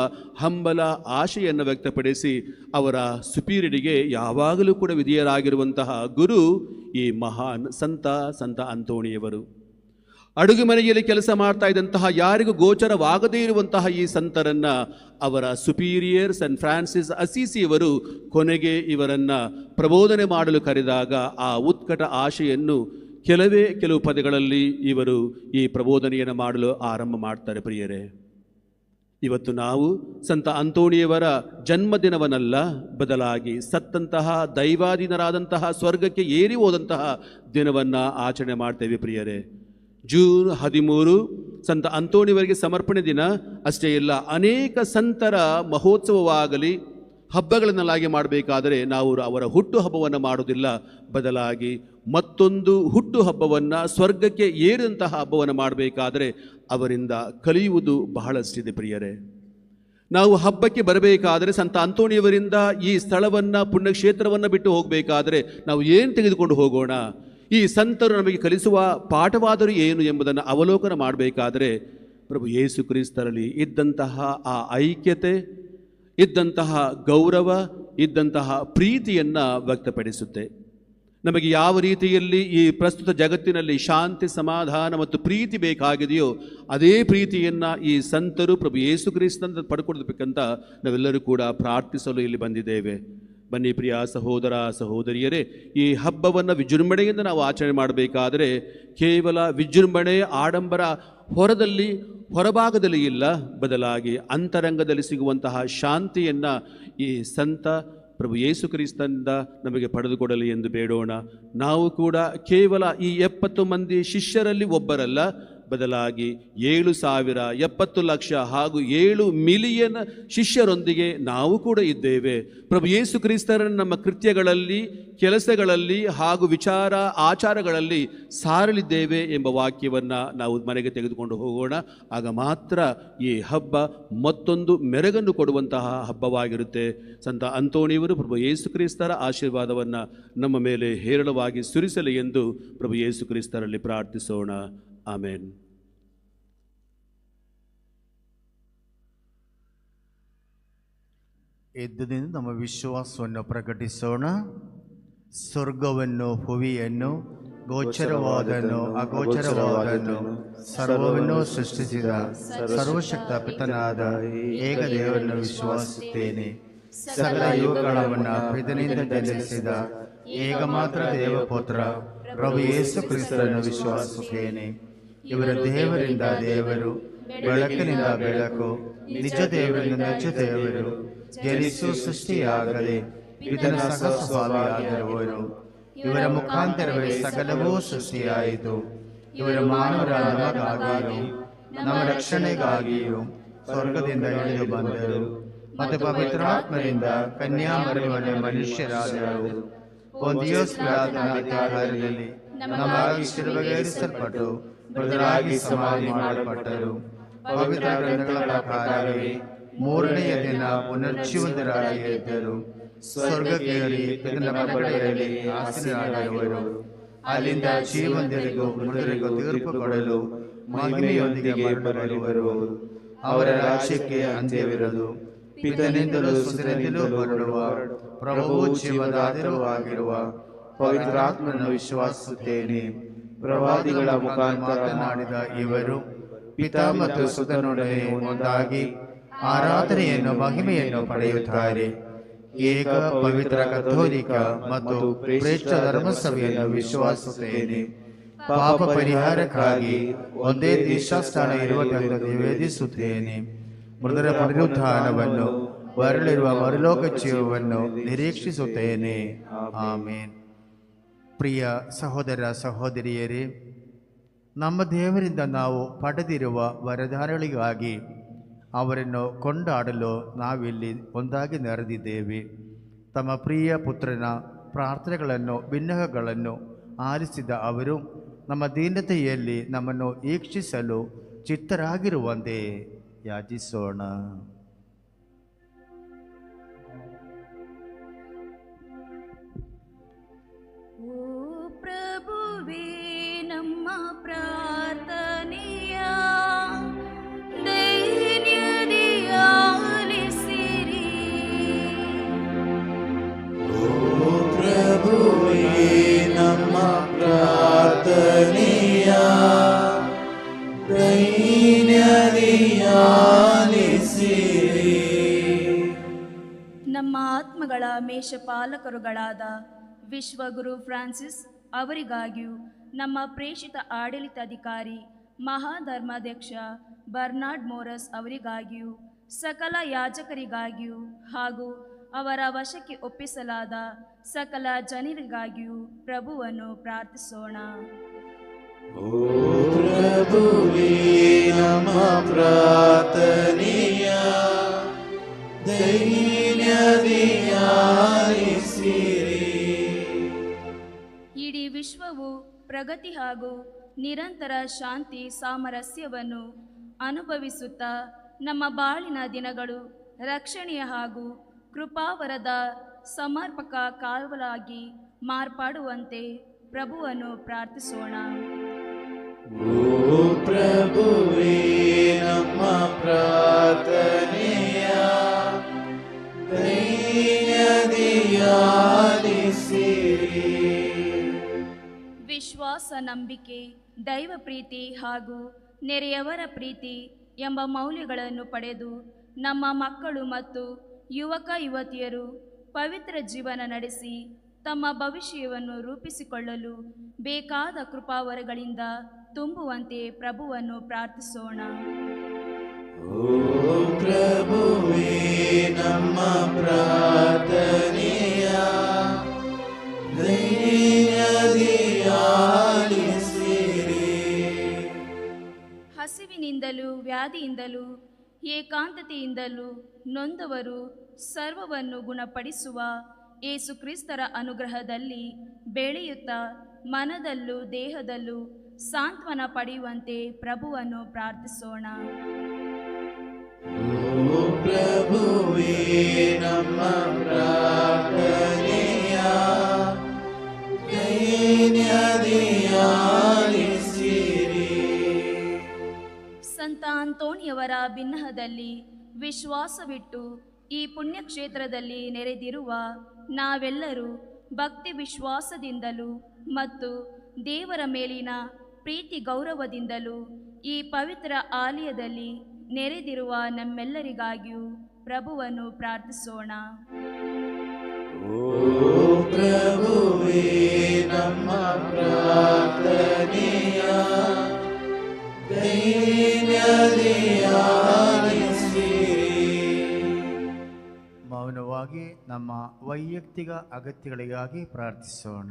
ಹಂಬಲ ಆಶೆಯನ್ನು ವ್ಯಕ್ತಪಡಿಸಿ ಅವರ ಸುಪೀರಿಯರಿಗೆ ಯಾವಾಗಲೂ ಕೂಡ ವಿಧೇಯರಾಗಿರುವಂತಹ ಗುರು ಈ ಮಹಾನ್ ಸಂತ ಅಂತೋಣಿಯವರು. ಅಡುಗೆ ಮನೆಯಲ್ಲಿ ಕೆಲಸ ಮಾಡ್ತಾ ಇದ್ದಂತಹ ಯಾರಿಗೂ ಗೋಚರವಾಗದೇ ಇರುವಂತಹ ಈ ಸಂತರನ್ನು ಅವರ ಸುಪೀರಿಯರ್ ಸನ್ ಫ್ರಾನ್ಸಿಸ್ ಅಸೀಸಿಯವರು ಕೊನೆಗೆ ಇವರನ್ನು ಪ್ರಬೋಧನೆ ಮಾಡಲು ಕರೆದಾಗ ಆ ಉತ್ಕಟ ಆಶೆಯನ್ನು ಕೆಲವು ಪದಗಳಲ್ಲಿ ಇವರು ಈ ಪ್ರಬೋಧನೆಯನ್ನು ಮಾಡಲು ಆರಂಭ ಮಾಡ್ತಾರೆ. ಪ್ರಿಯರೇ, ಇವತ್ತು ನಾವು ಸಂತ ಅಂತೋಣಿಯವರ ಜನ್ಮದಿನವನ್ನಲ್ಲ, ಬದಲಾಗಿ ಸತ್ತಂತಹ ದೈವಾಧೀನರಾದಂತಹ ಸ್ವರ್ಗಕ್ಕೆ ಏರಿ ಹೋದಂತಹ ದಿನವನ್ನು ಆಚರಣೆ ಮಾಡ್ತೇವೆ. ಪ್ರಿಯರೇ, ಜೂನ್ 13 ಸಂತ ಅಂತೋಣಿಯವರಿಗೆ ಸಮರ್ಪಣೆ ದಿನ ಅಷ್ಟೇ ಇಲ್ಲ, ಅನೇಕ ಸಂತರ ಮಹೋತ್ಸವವಾಗಲಿ ಹಬ್ಬಗಳನ್ನೆಲ್ಲಾಗಿ ಮಾಡಬೇಕಾದರೆ ನಾವು ಅವರ ಹುಟ್ಟು ಹಬ್ಬವನ್ನು ಮಾಡೋದಿಲ್ಲ, ಬದಲಾಗಿ ಮತ್ತೊಂದು ಹುಟ್ಟು ಹಬ್ಬವನ್ನು ಸ್ವರ್ಗಕ್ಕೆ ಏರಿದಂತಹ ಹಬ್ಬವನ್ನು ಮಾಡಬೇಕಾದರೆ ಅವರಿಂದ ಕಲಿಯುವುದು ಬಹಳಷ್ಟಿದೆ. ಪ್ರಿಯರೇ, ನಾವು ಹಬ್ಬಕ್ಕೆ ಬರಬೇಕಾದರೆ ಸಂತ ಅಂತೋಣಿಯವರಿಂದ ಈ ಸ್ಥಳವನ್ನು ಪುಣ್ಯಕ್ಷೇತ್ರವನ್ನು ಬಿಟ್ಟು ಹೋಗಬೇಕಾದರೆ ನಾವು ಏನು ತೆಗೆದುಕೊಂಡು ಹೋಗೋಣ, ಈ ಸಂತರು ನಮಗೆ ಕಲಿಸುವ ಪಾಠವಾದರೂ ಏನು ಎಂಬುದನ್ನು ಅವಲೋಕನ ಮಾಡಬೇಕಾದರೆ ಪ್ರಭು ಯೇಸು ಕ್ರಿಸ್ತರಲ್ಲಿ ಇದ್ದಂತಹ ಆ ಐಕ್ಯತೆ, ಇದ್ದಂತಹ ಗೌರವ, ಇದ್ದಂತಹ ಪ್ರೀತಿಯನ್ನು ವ್ಯಕ್ತಪಡಿಸುತ್ತೆ. ನಮಗೆ ಯಾವ ರೀತಿಯಲ್ಲಿ ಈ ಪ್ರಸ್ತುತ ಜಗತ್ತಿನಲ್ಲಿ ಶಾಂತಿ, ಸಮಾಧಾನ ಮತ್ತು ಪ್ರೀತಿ ಬೇಕಾಗಿದೆಯೋ ಅದೇ ಪ್ರೀತಿಯನ್ನು ಈ ಸಂತರು ಪ್ರಭು ಯೇಸು ಕ್ರಿಸ್ತನ ಪಡ್ಕೊಳ್ಬೇಕಂತ ನಾವೆಲ್ಲರೂ ಕೂಡ ಪ್ರಾರ್ಥಿಸಲು ಇಲ್ಲಿ ಬಂದಿದ್ದೇವೆ. ಬನ್ನಿ ಪ್ರಿಯ ಸಹೋದರ ಸಹೋದರಿಯರೇ, ಈ ಹಬ್ಬವನ್ನು ವಿಜೃಂಭಣೆಯಿಂದ ನಾವು ಆಚರಣೆ ಮಾಡಬೇಕಾದರೆ ಕೇವಲ ವಿಜೃಂಭಣೆ, ಆಡಂಬರ ಹೊರಭಾಗದಲ್ಲಿ ಇಲ್ಲ, ಬದಲಾಗಿ ಅಂತರಂಗದಲ್ಲಿ ಸಿಗುವಂತಹ ಶಾಂತಿಯನ್ನು ಈ ಸಂತ ಪ್ರಭು ಯೇಸು ಕ್ರಿಸ್ತನಿಂದ ನಮಗೆ ಪಡೆದುಕೊಡಲಿ ಎಂದು ಬೇಡೋಣ. ನಾವು ಕೂಡ ಕೇವಲ ಈ 70 ಮಂದಿ ಶಿಷ್ಯರಲ್ಲಿ ಒಬ್ಬರಲ್ಲ, ಬದಲಾಗಿ 7,000, 70 ಲಕ್ಷ ಹಾಗೂ 7 ಮಿಲಿಯನ್ ಶಿಷ್ಯರೊಂದಿಗೆ ನಾವು ಕೂಡ ಇದ್ದೇವೆ. ಪ್ರಭು ಯೇಸು ಕ್ರಿಸ್ತರನ್ನು ನಮ್ಮ ಕೃತ್ಯಗಳಲ್ಲಿ, ಕೆಲಸಗಳಲ್ಲಿ ಹಾಗೂ ವಿಚಾರ ಆಚಾರಗಳಲ್ಲಿ ಸಾರಲಿದ್ದೇವೆ ಎಂಬ ವಾಕ್ಯವನ್ನು ನಾವು ಮನೆಗೆ ತೆಗೆದುಕೊಂಡು ಹೋಗೋಣ. ಆಗ ಮಾತ್ರ ಈ ಹಬ್ಬ ಮತ್ತೊಂದು ಮೆರಗನ್ನು ಕೊಡುವಂತಹ ಹಬ್ಬವಾಗಿರುತ್ತೆ. ಸಂತ ಅಂತೋಣಿಯವರು ಪ್ರಭು ಯೇಸು ಕ್ರಿಸ್ತರ ಆಶೀರ್ವಾದವನ್ನು ನಮ್ಮ ಮೇಲೆ ಹೇರಳವಾಗಿ ಸುರಿಸಲಿ ಎಂದು ಪ್ರಭು ಯೇಸು ಕ್ರಿಸ್ತರಲ್ಲಿ ಪ್ರಾರ್ಥಿಸೋಣ. ಆಮೇನ್. ಎದ್ದುದಿಂದ ನಮ್ಮ ವಿಶ್ವಾಸವನ್ನು ಪ್ರಕಟಿಸೋಣ. ಸ್ವರ್ಗವನ್ನು, ಭುವಿಯನ್ನು, ಗೋಚರವಾದನ್ನು, ಅಗೋಚರವಾದನ್ನು, ಸರ್ವವನ್ನು ಸೃಷ್ಟಿಸಿದ ಸರ್ವಶಕ್ತ ಪಿತನಾದ ಏಕದೇವರನ್ನು ವಿಶ್ವಾಸಿಸುತ್ತೇನೆ. ಸಕಲ ಯುಗಗಳನ್ನು ಪಿತನಿಂದ ಜನಿಸಿದ ಏಕಮಾತ್ರ ದೇವಪುತ್ರ ಪ್ರಭು ಯೇಸು ಕ್ರಿಸ್ತರನ್ನು ವಿಶ್ವಾಸಿಸುತ್ತೇನೆ. ಇವರ ದೇವರಿಂದ ದೇವರು, ಬೆಳಕಿನಿಂದ ಬೆಳಕು, ನಿಜ ದೇವರಿಂದ ನಿಜ ದೇವರು, ಜನಿಸು ಸೃಷ್ಟಿಯಾಗದೆ ಪಿತನ ಸಹಸ್ವಾಮಿಯಾಗಿರುವರು. ಇವರ ಮುಖಾಂತರವೇ ಸಕಲವೂ ಸೃಷ್ಟಿಯಾಯಿತು. ಇವರ ಮಾನವರ ನಮಗಾಗಿಯೂ ನಮ್ಮ ರಕ್ಷಣೆಗಾಗಿಯೂ ಸ್ವರ್ಗದಿಂದ ಇಳಿದು ಬಂದರು ಮತ್ತು ಪವಿತ್ರಾತ್ಮರಿಂದ ಕನ್ಯಾಮರಿಯಮನೆ ಮನುಷ್ಯರಾದರು. ಪೊಂತಿಯೋಸ್ ಪಿಲಾತನ ಅಧಿಕಾರದಲ್ಲಿ ನಮಗಾಗಿ ಶಿಲುಬೆಗೇರಿಸಲ್ಪಟ್ಟು ಮೃತರಾಗಿ ಸಮಾಧಿ ಮಾಡಲ್ಪಟ್ಟರು. ಪವಿತ್ರ ಗ್ರಂಥಗಳ ಪ್ರಕಾರವೇ ಮೂರನೆಯ ದಿನ ಪುನರ್ಜೀವಂತರಾಗಿ ಎದ್ದರು. ಸ್ವರ್ಗಕ್ಕೇರಿ ಪಿತನ ಬಲಗಡೆಯಲ್ಲಿ ಆಸೀನರಾಗಿರುವರು. ಅಲ್ಲಿಂದ ಜೀವಂತರಿಗೂ ಮೃತರಿಗೂ ತೀರ್ಪು ಕೊಡಲು ಮಹಿಮೆಯೊಂದಿಗೆ ಬರುವರು. ಅವರ ರಾಜ್ಯಕ್ಕೆ ಅಂತ್ಯವಿರದು. ಪಿತನಿಂದಲೂ ಸುತನಿಂದಲೂ ಹೊರಡುವ ಪ್ರಭು ಜೀವದಾತರೂ ಆಗಿರುವ ಪವಿತ್ರಾತ್ಮನನ್ನು ವಿಶ್ವಾಸಿಸುತ್ತೇನೆ. ಪ್ರವಾದಿಗಳ ಮುಖಾಂತರ ಮಾತನಾಡಿದ ಇವರು ಪಿತ ಮತ್ತು ಸುತನೊಡನೆ ಒಂದಾಗಿ ಆರಾಧನೆಯನ್ನು, ಮಹಿಮೆಯನ್ನು ಪಡೆಯುತ್ತಾರೆ. ಏಕ ಪವಿತ್ರ ಕಥೋಲಿಕ ಮತ್ತು ಶ್ರೇಷ್ಠ ಧರ್ಮಸಭೆಯನ್ನು ವಿಶ್ವಾಸಿಸುತ್ತೇನೆ. ಪಾಪ ಪರಿಹಾರಕ್ಕಾಗಿ ಒಂದೇ ದೀಕ್ಷಾಸ್ಥಾನ ಇರುವುದೆಂದು ನಿವೇದಿಸುತ್ತೇನೆ. ಮೃತರ ಪುನರುತ್ಥಾನವನ್ನು, ಬರಲಿರುವ ಮರುಲೋಕ ಜೀವವನ್ನು ನಿರೀಕ್ಷಿಸುತ್ತೇನೆ. ಆಮೇನ್. ಪ್ರಿಯ ಸಹೋದರ ಸಹೋದರಿಯರೇ, ನಮ್ಮ ದೇವರಿಂದ ನಾವು ಪಡೆದಿರುವ ವರದಾನಗಳಿಗಾಗಿ ಅವರನ್ನು ಕೊಂಡಾಡಲು ನಾವಿಲ್ಲಿ ಒಂದಾಗಿ ನೆರೆದಿದ್ದೇವೆ. ತಮ್ಮ ಪ್ರಿಯ ಪುತ್ರನ ಪ್ರಾರ್ಥನೆಗಳನ್ನು, ಬಿನ್ನಹಗಳನ್ನು ಆಲಿಸಿದ ಅವರು ನಮ್ಮ ದೀನತೆಯಲ್ಲಿ ನಮ್ಮನ್ನು ಈಕ್ಷಿಸಲು ಚಿತ್ತರಾಗಿರುವಂತೆ ಯಾಚಿಸೋಣ. ಓ ಪ್ರಭುವೇ, ನಮ್ಮ ಪ್ರಾರ್ಥನೆಯ ದೈನ್ಯದಿ ಆಲಿಸಿರಿ. ಓ ಪ್ರಭುವೇ, ನಮ್ಮ ಪ್ರಾರ್ಥನೆಯ ದೈನ್ಯದಿ ಆಲಿಸಿರಿ. ನಮ್ಮ ಆತ್ಮಗಳ ಮೇಷಪಾಲಕರುಗಳಾದ ವಿಶ್ವಗುರು ಫ್ರಾನ್ಸಿಸ್ ಅವರಿಗಾಗಿಯೂ, ನಮ್ಮ ಪ್ರೇಷಿತ ಆಡಳಿತಾಧಿಕಾರಿ ಮಹಾಧರ್ಮಾಧ್ಯಕ್ಷ ಬರ್ನಾರ್ಡ್ ಮೋರಸ್ ಅವರಿಗಾಗಿಯೂ, ಸಕಲ ಯಾಜಕರಿಗಾಗಿಯೂ ಹಾಗೂ ಅವರ ವಶಕ್ಕೆ ಒಪ್ಪಿಸಲಾದ ಸಕಲ ಜನರಿಗಾಗಿಯೂ ಪ್ರಭುವನ್ನು ಪ್ರಾರ್ಥಿಸೋಣ. ಓ ಪ್ರಭುವೇ, ನಮ್ಮ ಪ್ರಾರ್ಥನೆಯ ದೈನ್ಯದಿ ಆಲಿಸಿರಿ. ಇಡೀ ವಿಶ್ವವು ಪ್ರಗತಿ ಹಾಗೂ ನಿರಂತರ ಶಾಂತಿ ಸಾಮರಸ್ಯವನ್ನು ಅನುಭವಿಸುತ್ತಾ ನಮ್ಮ ಬಾಳಿನ ದಿನಗಳು ರಕ್ಷಣೆಯ ಹಾಗೂ ಕೃಪಾವರದ ಸಮರ್ಪಕ ಕಾವಲಾಗಿ ಮಾರ್ಪಾಡುವಂತೆ ಪ್ರಭುವನ್ನು ಪ್ರಾರ್ಥಿಸೋಣ. ಓ ಪ್ರಭುವೇ, ನಮ್ಮ ಪ್ರಾರ್ಥನೆಯ ದೈನ್ಯದಿ ಆಲಿಸಿರಿ. ವಿಶ್ವಾಸ, ನಂಬಿಕೆ, ದೈವ ಪ್ರೀತಿ ಹಾಗೂ ನೆರೆಯವರ ಪ್ರೀತಿ ಎಂಬ ಮೌಲ್ಯಗಳನ್ನು ಪಡೆದು ನಮ್ಮ ಮಕ್ಕಳು ಮತ್ತು ಯುವಕ ಯುವತಿಯರು ಪವಿತ್ರ ಜೀವನ ನಡೆಸಿ ತಮ್ಮ ಭವಿಷ್ಯವನ್ನು ರೂಪಿಸಿಕೊಳ್ಳಲು ಬೇಕಾದ ಕೃಪಾವರಗಳಿಂದ ತುಂಬುವಂತೆ ಪ್ರಭುವನ್ನು ಪ್ರಾರ್ಥಿಸೋಣ. ಓ ಪ್ರಭುವೇ, ನಮ್ಮ ಪ್ರಾರ್ಥನೆಯ ದೈನ್ಯದಿ ಆಲಿಸಿರಿ. ಹಸಿವಿನಿಂದಲೂ ವ್ಯಾಧಿಯಿಂದಲೂ ಏಕಾಂತತೆಯಿಂದಲೂ ನೊಂದವರು ಸರ್ವವನ್ನು ಗುಣಪಡಿಸುವ ಯೇಸು ಕ್ರಿಸ್ತರ ಅನುಗ್ರಹದಲ್ಲಿ ಬೆಳೆಯುತ್ತಾ ಮನದಲ್ಲೂ ದೇಹದಲ್ಲೂ ಸಾಂತ್ವನ ಪಡೆಯುವಂತೆ ಪ್ರಭುವನ್ನು ಪ್ರಾರ್ಥಿಸೋಣ. ಓ ಪ್ರಭುವೇ, ನಮ್ಮ ಪ್ರಾರ್ಥನೆಯ ದೈನ್ಯದಿ ಆಲಿಸಿರಿ. ಸಂತ ಅಂತೋಣಿಯವರ ಬಿನ್ನಹದಲ್ಲಿ ವಿಶ್ವಾಸವಿಟ್ಟು ಈ ಪುಣ್ಯಕ್ಷೇತ್ರದಲ್ಲಿ ನೆರೆದಿರುವ ನಾವೆಲ್ಲರೂ ಭಕ್ತಿ ವಿಶ್ವಾಸದಿಂದಲೂ ಮತ್ತು ದೇವರ ಮೇಲಿನ ಪ್ರೀತಿ ಗೌರವದಿಂದಲೂ ಈ ಪವಿತ್ರ ಆಲಯದಲ್ಲಿ ನೆರೆದಿರುವ ನಮ್ಮೆಲ್ಲರಿಗಾಗಿಯೂ ಪ್ರಭುವನ್ನು ಪ್ರಾರ್ಥಿಸೋಣ. ಓ ಪ್ರಭುವೇ, ನಮ್ಮ ಪ್ರಾರ್ಥನೆಯ ದೈನ್ಯದಿ ಆಲಿಸಿರಿ. ಮೌನವಾಗಿ ನಮ್ಮ ವೈಯಕ್ತಿಕ ಅಗತ್ಯಗಳಿಗಾಗಿ ಪ್ರಾರ್ಥಿಸೋಣ.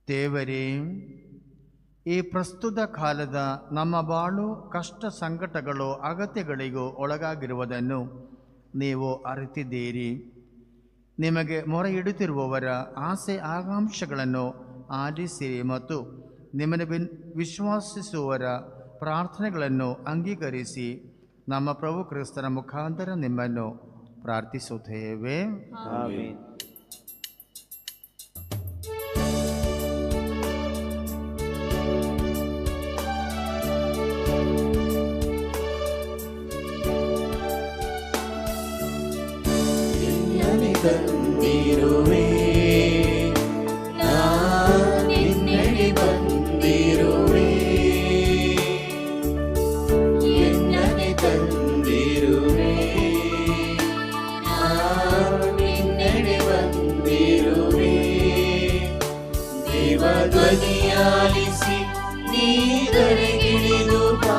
ದೇವರೇ, ಈ ಪ್ರಸ್ತುತ ಕಾಲದ ನಮ್ಮ ಬಾಳು ಕಷ್ಟ ಸಂಕಟಗಳು ಅಗತ್ಯಗಳಿಗೂ ಒಳಗಾಗಿರುವುದನ್ನು ನೀವು ಅರಿತಿದ್ದೀರಿ. ನಿಮಗೆ ಮೊರೆ ಇಡುತ್ತಿರುವವರ ಆಸೆ ಆಕಾಂಕ್ಷೆಗಳನ್ನು ಆಲಿಸಿರಿ ಮತ್ತು ನಿಮ್ಮನ್ನು ವಿಶ್ವಾಸಿಸುವವರ ಪ್ರಾರ್ಥನೆಗಳನ್ನು ಅಂಗೀಕರಿಸಿ ನಮ್ಮ ಪ್ರಭು ಕ್ರಿಸ್ತನ ಮುಖಾಂತರ ನಿಮ್ಮನ್ನು ಪ್ರಾರ್ಥಿಸುತ್ತೇವೆ. ಆಮೆನ್. ತಂದಿರುವೆ ನಿನ್ನಡಿ ಬಂದಿರುವೆ, ಎನ್ನನೆ ತಂದಿರುವೆ ನಿನ್ನಡಿ ಬಂದಿರುವೆ. ದೇವಧ್ವನಿಯಾಲಿಸಿ ನೀದರೆಗಿಳಿದು ಬಾ,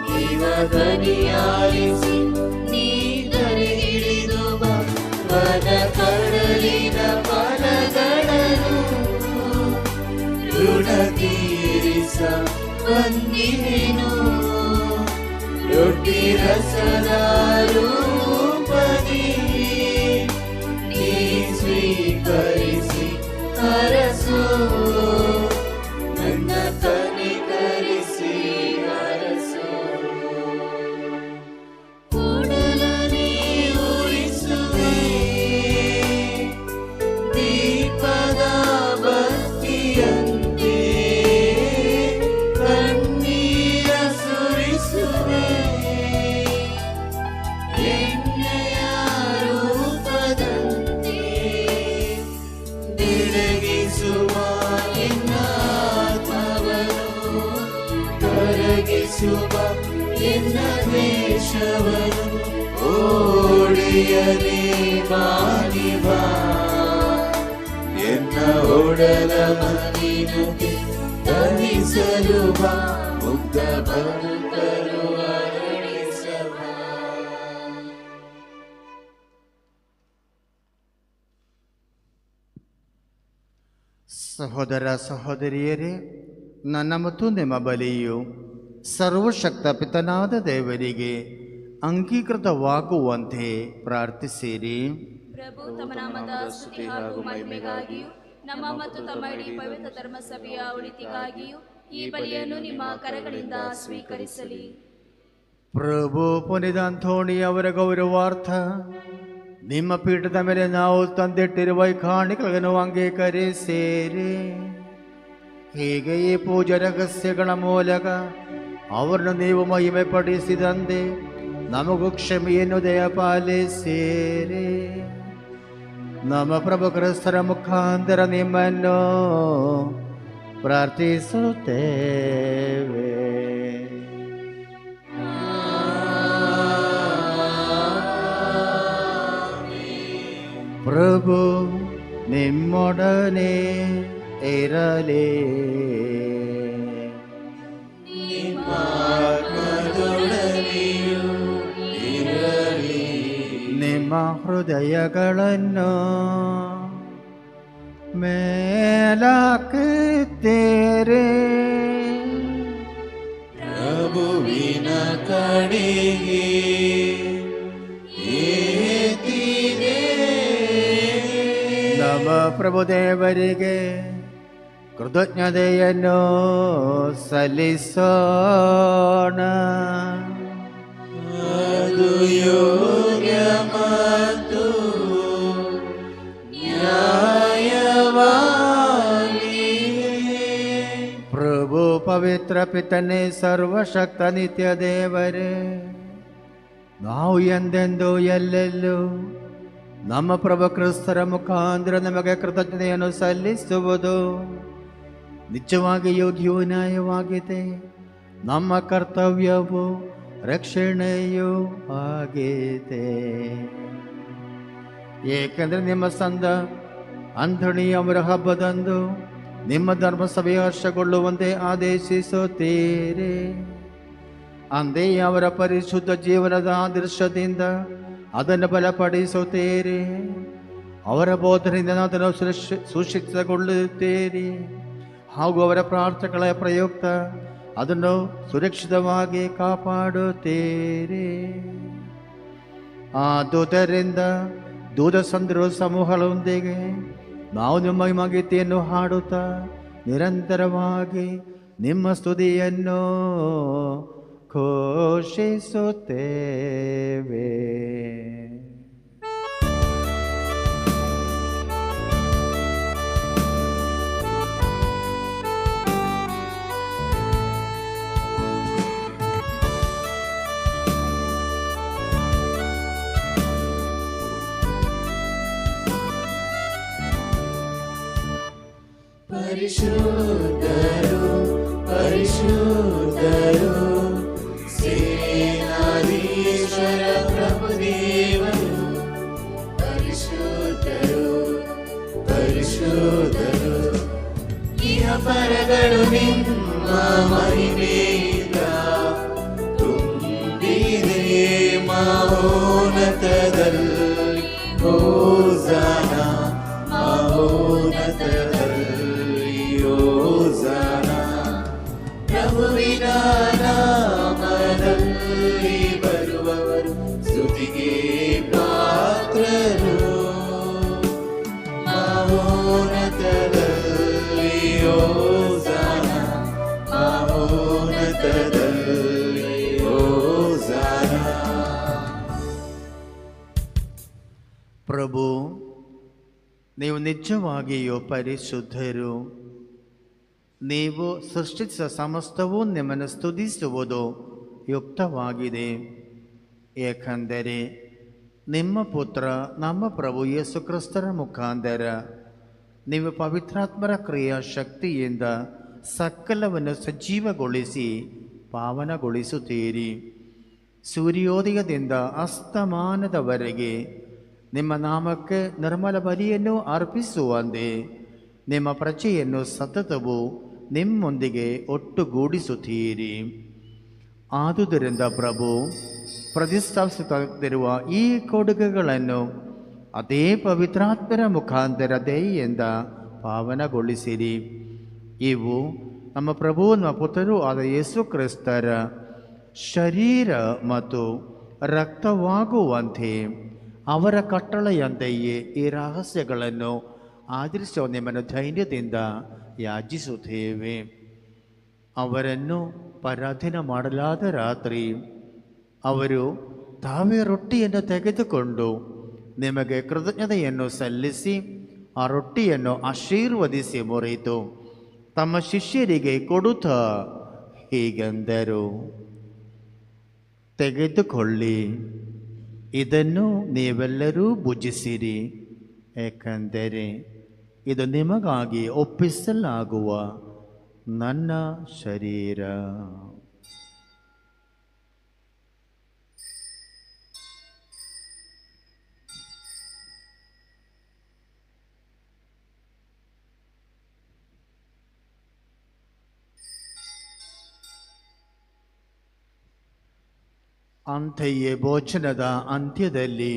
ದೇವಧ್ವನಿಯಾಲಿಸಿ ನೀದರೆಗಿಳಿದು ಬಾ. ವನ ಕಡಲಿನ ಫಲಗಳನ್ನು ಋಣ ತೀರಿಸ ಬಂದಿರುವೆನು. ರೊಟ್ಟಿ ರಸದ ರೂಪದ ಹರಸು ನನ್ನ ಕನಿಕರಿಸಿ ಹರಸು ಕೂಡಲೇ ಉರಿಸುವೆ ದೀಪದ ಬತ್ತಿಯಂತೆ ಕಣ್ಣೀರ ಸುರಿಸುವೆ ಎಣ್ಣೆಯ ರೂಪದಂತೆ ಬೆಳಗಿಸುವ ಎನ್ನ ಆತ್ಮವನ್ನು ಕರಗಿಸುವ ಎನ್ನ ದ್ವೇಷವನ್ನು ಓಡಿಯದೆ ಬಾನಿ ಬಾ ಎನ್ನ ಒಡಲ ಮನಿನುಗೆ ದಹಿಸಲು ಬಾ ಮುಗ್ಧ ಬದುಕಲು ಅರಳಿಸಬ. ಸಹೋದರ ಸಹೋದರಿಯರೇ, ನನ್ನ ಮತ್ತು ನಿಮ್ಮ ಬಲಿಯು ಸರ್ವಶಕ್ತ ಪಿತನಾದ ದೇವರಿಗೆ ಅಂಗೀಕೃತವಾಗುವಂತೆ ಪ್ರಾರ್ಥಿಸಿರಿ. ಪ್ರಭು ತಮ್ಮ ನಾಮದ ಸ್ತುತಿ ಹಾಗೂ ಮಹಿಮೆಗಾಗಿಯೂ ನಮ್ಮ ಮತ್ತು ತಮ್ಮ ಇಡೀ ಪವಿತ್ರ ಧರ್ಮ ಸಭೆಯ ಒಳಿತಿಗಾಗಿಯೂ ಈ ಬಲಿಯನ್ನು ನಿಮ್ಮ ಕರಗಳಿಂದ ಸ್ವೀಕರಿಸಲಿ. ಪ್ರಭು ಪುನೀತ ಅಂಥೋಣಿ ಅವರ ಗೌರವಾರ್ಥ ನಿಮ್ಮ ಪೀಠದ ಮೇಲೆ ನಾವು ತಂದಿಟ್ಟಿರುವ ಈ ಕಾಣಿಕೆಗಳನ್ನು ಅಂಗೀಕರಿಸಿರಿ. ಹೀಗೆ ಈ ಪೂಜಾ ರಹಸ್ಯಗಳ ಮೂಲಕ ಅವರನ್ನು ನೀವು ಮಹಿಮೆ ಪಡಿಸಿದಂತೆ ನಮಗೂ ಕ್ಷಮೆಯನ್ನು ದಯಪಾಲಿಸಿರಿ. ನಮ್ಮ ಪ್ರಭು ಕ್ರಿಸ್ತರ ಮುಖಾಂತರ ನಿಮ್ಮನ್ನು ಪ್ರಾರ್ಥಿಸುತ್ತೇವೆ. ಪ್ರಭು ನಿಮ್ಮೊಡನೆ ಇರಲಿ. ನಿಮ್ಮ ಹೃದಯಗಳನ್ನು ಮೇಲಕ್ಕೆತ್ತಿರಿ. ಪ್ರಭುವಿನ ಕಡೆಗೆ ಏತಿದೆ. ನಮ್ಮ ಪ್ರಭುದೇವರಿಗೆ ಕೃತಜ್ಞತೆಯನ್ನು ಸಲ್ಲಿಸೋಣ. ಅದು ಯೋಗ್ಯ ಮತ್ತು ನ್ಯಾಯವಾಗಿದೆ. ಪ್ರಭು ಪವಿತ್ರ ಪಿತನೇ, ಸರ್ವಶಕ್ತ ನಿತ್ಯ ದೇವರೇ, ನಾವು ಎಂದೆಂದು ಎಲ್ಲೆಲ್ಲೂ ನಮ್ಮ ಪ್ರಭು ಕ್ರಿಸ್ತರ ಮುಖಾಂತರ ನಮಗೆ ಕೃತಜ್ಞತೆಯನ್ನು ಸಲ್ಲಿಸುವುದು ನಿಜವಾಗಿ ಯೋಗ್ಯವೂ ನ್ಯಾಯವಾಗಿದೆ. ನಮ್ಮ ಕರ್ತವ್ಯವು ರಕ್ಷಣೆಯೂ ಆಗಿದೆ. ಏಕೆಂದರೆ ನಿಮ್ಮ ಸಂದ ಅಂಥೋಣಿ ಅವರ ಹಬ್ಬದಂದು ನಿಮ್ಮ ಧರ್ಮಸಭೆಯ ಹರ್ಷಗೊಳ್ಳುವಂತೆ ಆದೇಶಿಸುತ್ತೀರಿ. ಅಂದೇ ಅವರ ಪರಿಶುದ್ಧ ಜೀವನದ ಆದರ್ಶದಿಂದ ಅದನ್ನು ಬಲಪಡಿಸುತ್ತೀರಿ. ಅವರ ಬೋಧನೆಯಿಂದ ಅದನ್ನು ಸುಶಿಕ್ಷಿತಗೊಳ್ಳುತ್ತೀರಿ ಹಾಗೂ ಅವರ ಪ್ರಾರ್ಥನೆಗಳ ಪ್ರಯುಕ್ತ ಅದನ್ನು ಸುರಕ್ಷಿತವಾಗಿ ಕಾಪಾಡುತ್ತೀರಿ. ಆದುದರಿಂದ ದೂತಸಂದರು ಸಮೂಹಗಳೊಂದಿಗೆ ನಾವು ನಿಮ್ಮ ಮಗೀತೆಯನ್ನು ಹಾಡುತ್ತಾ ನಿರಂತರವಾಗಿ ನಿಮ್ಮ ಸ್ತುತಿಯನ್ನು ಘೋಷಿಸುತ್ತೇವೆ. ಪರಿಶುದ್ಧರು ಪರಿಶುದ್ಧರು ಸೇನಾಧೀಶ್ವರ ಪ್ರಭುದೇವರು. ಪರಿಶುದ್ಧರು ಪರಿಶುದ್ಧರು ಇಹ ಪರಗಳು ನಿಮ್ಮ ಮಹಿಮೆಯಿಂದ ತುಂಬಿದೆ ಮಹೋನ್ನತದಲ್ಲಿ. ಹೋಸನ ಮಹೋನ್ನತದಲ್ಲಿ ಹೋಸನ. ಪ್ರಭುವಿನ ನಾಮದಲ್ಲಿ ಬರುವವರು ಸ್ತುತಿಗೆ ಪಾತ್ರರು. ಮಹೋನ್ನತದಲ್ಲಿ ಪ್ರಭು, ನೀವು ನಿಜವಾಗಿಯೂ ಪರಿಶುದ್ಧರು. ನೀವು ಸೃಷ್ಟಿಸಿದ ಸಮಸ್ತವೂ ನಿಮ್ಮನ್ನು ಸ್ತುತಿಸುವುದು ಯುಕ್ತವಾಗಿದೆ. ಏಕೆಂದರೆ ನಿಮ್ಮ ಪುತ್ರ ನಮ್ಮ ಪ್ರಭು ಯೇಸು ಕ್ರಿಸ್ತರ ಮುಖಾಂತರ ನೀವು ಪವಿತ್ರಾತ್ಮರ ಕ್ರಿಯಾ ಶಕ್ತಿಯಿಂದ ಸಕಲವನ್ನು ಸಜೀವಗೊಳಿಸಿ ಪಾವನಗೊಳಿಸುತ್ತೀರಿ. ಸೂರ್ಯೋದಯದಿಂದ ಅಸ್ತಮಾನದವರೆಗೆ ನಿಮ್ಮ ನಾಮಕ್ಕೆ ನಿರ್ಮಲ ಬಲಿಯನ್ನು ಅರ್ಪಿಸುವಂತೆ ನಿಮ್ಮ ಪ್ರಜೆಯನ್ನು ಸತತವು ನಿಮ್ಮೊಂದಿಗೆ ಒಟ್ಟುಗೂಡಿಸುತ್ತೀರಿ. ಆದುದರಿಂದ ಪ್ರಭು, ಪ್ರತಿಷ್ಠಾಪಿಸುತ್ತಿರುವ ಈ ಕೊಡುಗೆಗಳನ್ನು ಅದೇ ಪವಿತ್ರಾತ್ಮರ ಮುಖಾಂತರ ದಯೆಯಿಂದ ಪಾವನಗೊಳಿಸಿರಿ. ಇವು ನಮ್ಮ ಪ್ರಭು ನಮ್ಮ ಪುತ್ರರು ಆದ ಯೇಸು ಕ್ರಿಸ್ತರ ಶರೀರ ಮತ್ತು ರಕ್ತವಾಗುವಂತೆ ಅವರ ಕಟ್ಟಳೆಯಂತೆಯೇ ಈ ರಹಸ್ಯಗಳನ್ನು ಆಚರಿಸುವ ನಿಮ್ಮನ್ನು ಧೈರ್ಯದಿಂದ ಯಾಚಿಸುತ್ತೇವೆ. ಅವರನ್ನು ಪರಾಧೀನ ಮಾಡಲಾದ ರಾತ್ರಿ ಅವರು ತಾವೇ ರೊಟ್ಟಿಯನ್ನು ತೆಗೆದುಕೊಂಡು ನಿಮಗೆ ಕೃತಜ್ಞತೆಯನ್ನು ಸಲ್ಲಿಸಿ ಆ ರೊಟ್ಟಿಯನ್ನು ಆಶೀರ್ವದಿಸಿ ಮುರಿದು ತಮ್ಮ ಶಿಷ್ಯರಿಗೆ ಕೊಡುತ್ತಾ ಹೀಗೆಂದರು, ತೆಗೆದುಕೊಳ್ಳಿ, ಇದನ್ನು ನೀವೆಲ್ಲರೂ ಭುಜಿಸಿರಿ, ಏಕೆಂದರೆ ಇದು ನಿಮಗಾಗಿ ಒಪ್ಪಿಸಲಾಗುವ ನನ್ನ ಶರೀರ. ಅಂತೆಯೇ ಭೋಜನದ ಅಂತ್ಯದಲ್ಲಿ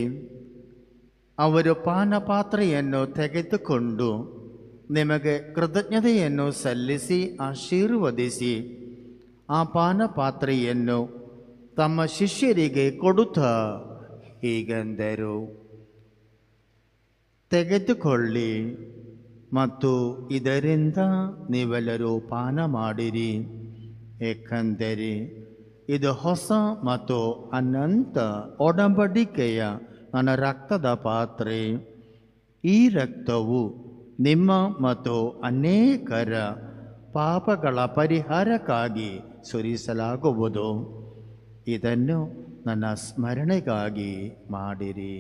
ಅವರು ಪಾನಪಾತ್ರೆಯನ್ನು ತೆಗೆದುಕೊಂಡು ನಿಮಗೆ ಕೃತಜ್ಞತೆಯನ್ನು ಸಲ್ಲಿಸಿ ಆಶೀರ್ವದಿಸಿ ಆ ಪಾನಪಾತ್ರೆಯನ್ನು ತಮ್ಮ ಶಿಷ್ಯರಿಗೆ ಕೊಡುತ್ತಾ ಹೀಗೆಂದರು, ತೆಗೆದುಕೊಳ್ಳಿ ಮತ್ತು ಇದರಿಂದ ನೀವೆಲ್ಲರೂ ಪಾನ ಮಾಡಿರಿ, ಏಕೆಂದರೆ ಇದು ಹೊಸ ಮತ್ತು ಅನಂತ ಒಡಂಬಡಿಕೆಯ ನನ್ನ ರಕ್ತದ ಪಾತ್ರೆ. ಈ ರಕ್ತವು ನಿಮ್ಮ ಮತ್ತು ಅನೇಕರ ಪಾಪಗಳ ಪರಿಹಾರಕ್ಕಾಗಿ ಸುರಿಸಲಾಗುವುದು. ಇದನ್ನು ನನ್ನ ಸ್ಮರಣೆಗಾಗಿ ಮಾಡಿರಿ.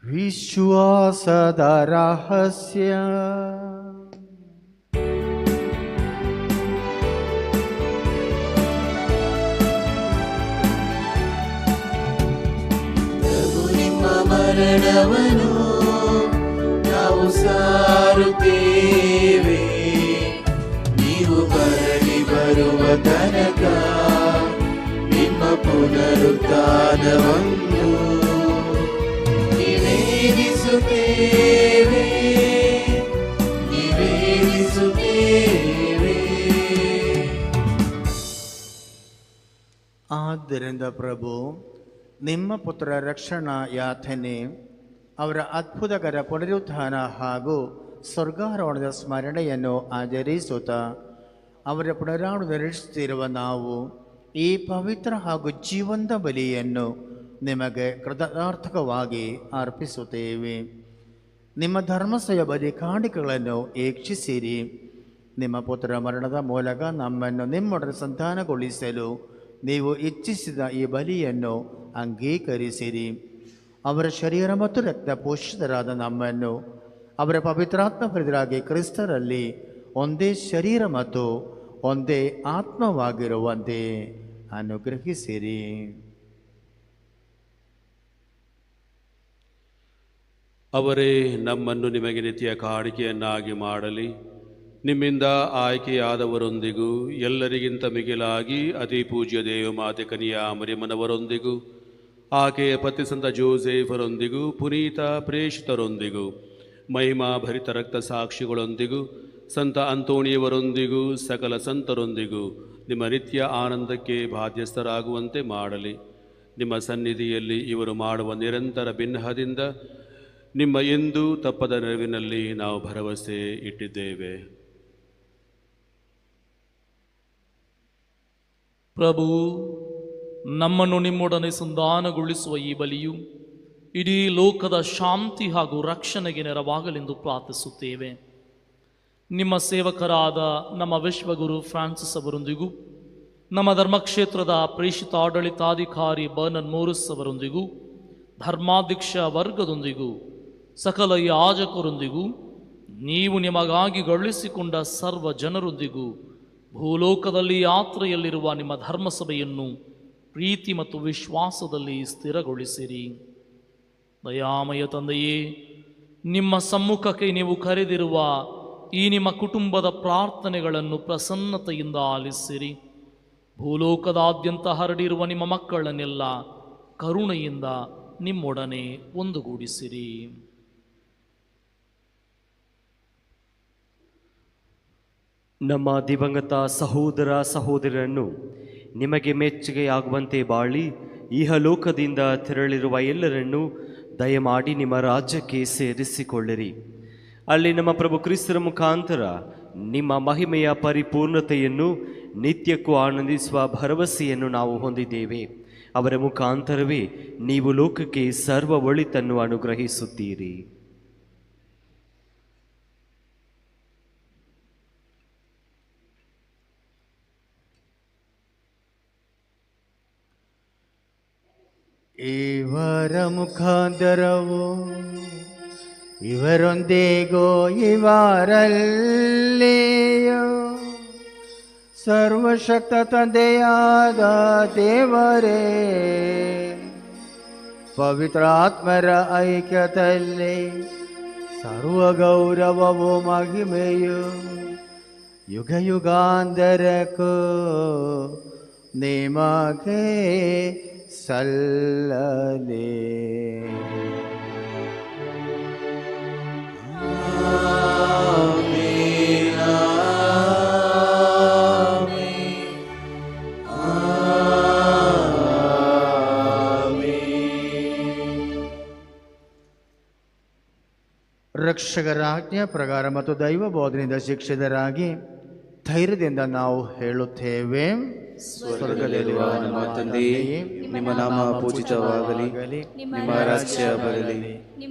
ವಿಶ್ವಾಸದ ರಹಸ್ಯ. ಪ್ರಭು ನಿಮ್ಮ ಮರಣವನ್ನು ನಾವು ಸಾರುತ್ತೇವೆ, ನೀವು ಮರಳಿ ಬರುವ ತನಕ ನಿಮ್ಮ ಪುನರುತ್ಥಾನವನ್ನು ನಿವೇದಿಸುತ್ತೇವೆ. ಆದ್ದರಿಂದ ಪ್ರಭು, ನಿಮ್ಮ ಪುತ್ರ ರಕ್ಷಣಾ ಯಾತನೆ, ಅವರ ಅದ್ಭುತಕರ ಪುನರುತ್ಥಾನ ಹಾಗೂ ಸ್ವರ್ಗಾರೋಹಣದ ಸ್ಮರಣೆಯನ್ನು ಆಚರಿಸುತ್ತಾ ಅವರ ಪುನರಾವಣೆ ನಿರೀಕ್ಷಿಸುತ್ತಿರುವ ನಾವು ಈ ಪವಿತ್ರ ಹಾಗೂ ಜೀವಂತ ಬಲಿಯನ್ನು ನಿಮಗೆ ಕೃತಜ್ಞಾರ್ಥಕವಾಗಿ ಅರ್ಪಿಸುತ್ತೇವೆ. ನಿಮ್ಮ ಧರ್ಮಸ್ಥಳ ಬಲಿ ಕಾಣಿಕೆಗಳನ್ನು ವೀಕ್ಷಿಸಿರಿ. ನಿಮ್ಮ ಪುತ್ರ ಮರಣದ ಮೂಲಕ ನಮ್ಮನ್ನು ನಿಮ್ಮೊಡನೆ ಸಂತಾನಗೊಳಿಸಲು ನೀವು ಇಚ್ಛಿಸಿದ ಈ ಬಲಿಯನ್ನು ಅಂಗೀಕರಿಸಿರಿ. ಅವರ ಶರೀರ ಮತ್ತು ರಕ್ತ ಪೋಷಿತರಾದ ನಮ್ಮನ್ನು ಅವರ ಪವಿತ್ರಾತ್ಮ ಫಲರಾಗಿ ಕ್ರಿಸ್ತರಲ್ಲಿ ಒಂದೇ ಶರೀರ ಮತ್ತು ಒಂದೇ ಆತ್ಮವಾಗಿರುವಂತೆ ಅನುಗ್ರಹಿಸಿರಿ. ಅವರೇ ನಮ್ಮನ್ನು ನಿಮಗೆ ನಿತ್ಯ ಕಾಣಿಕೆಯನ್ನಾಗಿ ಮಾಡಲಿ. ನಿಮ್ಮಿಂದ ಆಯ್ಕೆಯಾದವರೊಂದಿಗೂ ಎಲ್ಲರಿಗಿಂತ ಮಿಗಿಲಾಗಿ ಅತಿ ಪೂಜ್ಯ ದೇವಮಾತೆ ಕನಿಯಾ ಮರಿಯಮ್ಮನವರೊಂದಿಗೂ ಆಕೆಯ ಪತಿ ಸಂತ ಜೋಸೆಫರೊಂದಿಗೂ ಪುನೀತ ಪ್ರೇಷಿತರೊಂದಿಗೂ ಮಹಿಮಾ ಭರಿತ ರಕ್ತ ಸಾಕ್ಷಿಗಳೊಂದಿಗೂ ಸಂತ ಅಂತೋಣಿಯವರೊಂದಿಗೂ ಸಕಲ ಸಂತರೊಂದಿಗೂ ನಿಮ್ಮ ನಿತ್ಯ ಆನಂದಕ್ಕೆ ಬಾಧ್ಯಸ್ಥರಾಗುವಂತೆ ಮಾಡಲಿ. ನಿಮ್ಮ ಸನ್ನಿಧಿಯಲ್ಲಿ ಇವರು ಮಾಡುವ ನಿರಂತರ ಬಿನ್ನಹದಿಂದ ನಿಮ್ಮ ಎಂದೂ ತಪ್ಪದ ನೆರವಿನಲ್ಲಿ ನಾವು ಭರವಸೆ ಇಟ್ಟಿದ್ದೇವೆ. ಪ್ರಭು, ನಮ್ಮನ್ನು ನಿಮ್ಮೊಡನೆ ಸಂಧಾನಗೊಳಿಸುವ ಈ ಬಲಿಯು ಇಡೀ ಲೋಕದ ಶಾಂತಿ ಹಾಗೂ ರಕ್ಷಣೆಗೆ ನೆರವಾಗಲೆಂದು ಪ್ರಾರ್ಥಿಸುತ್ತೇವೆ. ನಿಮ್ಮ ಸೇವಕರಾದ ನಮ್ಮ ವಿಶ್ವಗುರು ಫ್ರಾನ್ಸಿಸ್ ಅವರೊಂದಿಗೂ, ನಮ್ಮ ಧರ್ಮಕ್ಷೇತ್ರದ ಪ್ರೇಷಿತ ಆಡಳಿತಾಧಿಕಾರಿ ಬರ್ನನ್ ಮೋರಿಸ್ ಅವರೊಂದಿಗೂ, ಧರ್ಮಾಧ್ಯಕ್ಷ ವರ್ಗದೊಂದಿಗೂ, ಸಕಲ ಯಾಜಕರೊಂದಿಗೂ, ನೀವು ನಿಮಗಾಗಿ ಗಳಿಸಿಕೊಂಡ ಸರ್ವ ಜನರೊಂದಿಗೂ, ಭೂಲೋಕದಲ್ಲಿ ಯಾತ್ರೆಯಲ್ಲಿರುವ ನಿಮ್ಮ ಧರ್ಮಸಭೆಯನ್ನು ಪ್ರೀತಿ ಮತ್ತು ವಿಶ್ವಾಸದಲ್ಲಿ ಸ್ಥಿರಗೊಳಿಸಿರಿ. ದಯಾಮಯ ತಂದೆಯೇ, ನಿಮ್ಮ ಸಮ್ಮುಖಕ್ಕೆ ನೀವು ಕರೆದಿರುವ ಈ ನಿಮ್ಮ ಕುಟುಂಬದ ಪ್ರಾರ್ಥನೆಗಳನ್ನು ಪ್ರಸನ್ನತೆಯಿಂದ ಆಲಿಸಿರಿ. ಭೂಲೋಕದಾದ್ಯಂತ ಹರಡಿರುವ ನಿಮ್ಮ ಮಕ್ಕಳನ್ನೆಲ್ಲ ಕರುಣೆಯಿಂದ ನಿಮ್ಮೊಡನೆ ಒಂದುಗೂಡಿಸಿರಿ. ನಮ್ಮ ದಿವಂಗತ ಸಹೋದರ ಸಹೋದರರನ್ನು ನಿಮಗೆ ಮೆಚ್ಚುಗೆಯಾಗುವಂತೆ ಬಾಳಿ ಇಹಲೋಕದಿಂದ ತೆರಳಿರುವ ಎಲ್ಲರನ್ನೂ ದಯಮಾಡಿ ನಿಮ್ಮ ರಾಜ್ಯಕ್ಕೆ ಸೇರಿಸಿಕೊಳ್ಳಿರಿ. ಅಲ್ಲಿ ನಮ್ಮ ಪ್ರಭು ಕ್ರಿಸ್ತರ ಮುಖಾಂತರ ನಿಮ್ಮ ಮಹಿಮೆಯ ಪರಿಪೂರ್ಣತೆಯನ್ನು ನಿತ್ಯಕ್ಕೂ ಆನಂದಿಸುವ ಭರವಸೆಯನ್ನು ನಾವು ಹೊಂದಿದ್ದೇವೆ. ಅವರ ಮುಖಾಂತರವೇ ನೀವು ಲೋಕಕ್ಕೆ ಸರ್ವ ಒಳಿತನ್ನು ಅನುಗ್ರಹಿಸುತ್ತೀರಿ. ಇವರ ಮುಖಾಂತರವು ಇವರೊಂದಿಗೂ ಇವರಲ್ಲಿಯೂ ಸರ್ವಶಕ್ತ ತಂದೆಯಾದ ದೇವರೇ, ಪವಿತ್ರ ಆತ್ಮರ ಐಕ್ಯದಲ್ಲಿ ಸರ್ವ ಗೌರವವು ಮಹಿಮೆಯು ಯುಗ ಯುಗಾಂತರಕ್ಕೂ ನಿಮಗೆ ಸಲ್ಲಲಿ. ರಕ್ಷಕರ ಆಜ್ಞೆಯ ಪ್ರಕಾರ ಮತ್ತು ದೈವ ಬೋಧನೆಯಿಂದ ಶಿಕ್ಷಿತರಾಗಿ ಧೈರ್ಯದಿಂದ ನಾವು ಹೇಳುತ್ತೇವೆ, ಸ್ವರ್ಗದಲ್ಲಿರುವ ನಮ್ಮ ತಂದೆಯೇ, ನಿಮ್ಮ ನಾಮ ಪೂಜಿತವಾಗಲಿ, ನಿಮ್ಮ ರಾಜ್ಯ ಬರಲಿ,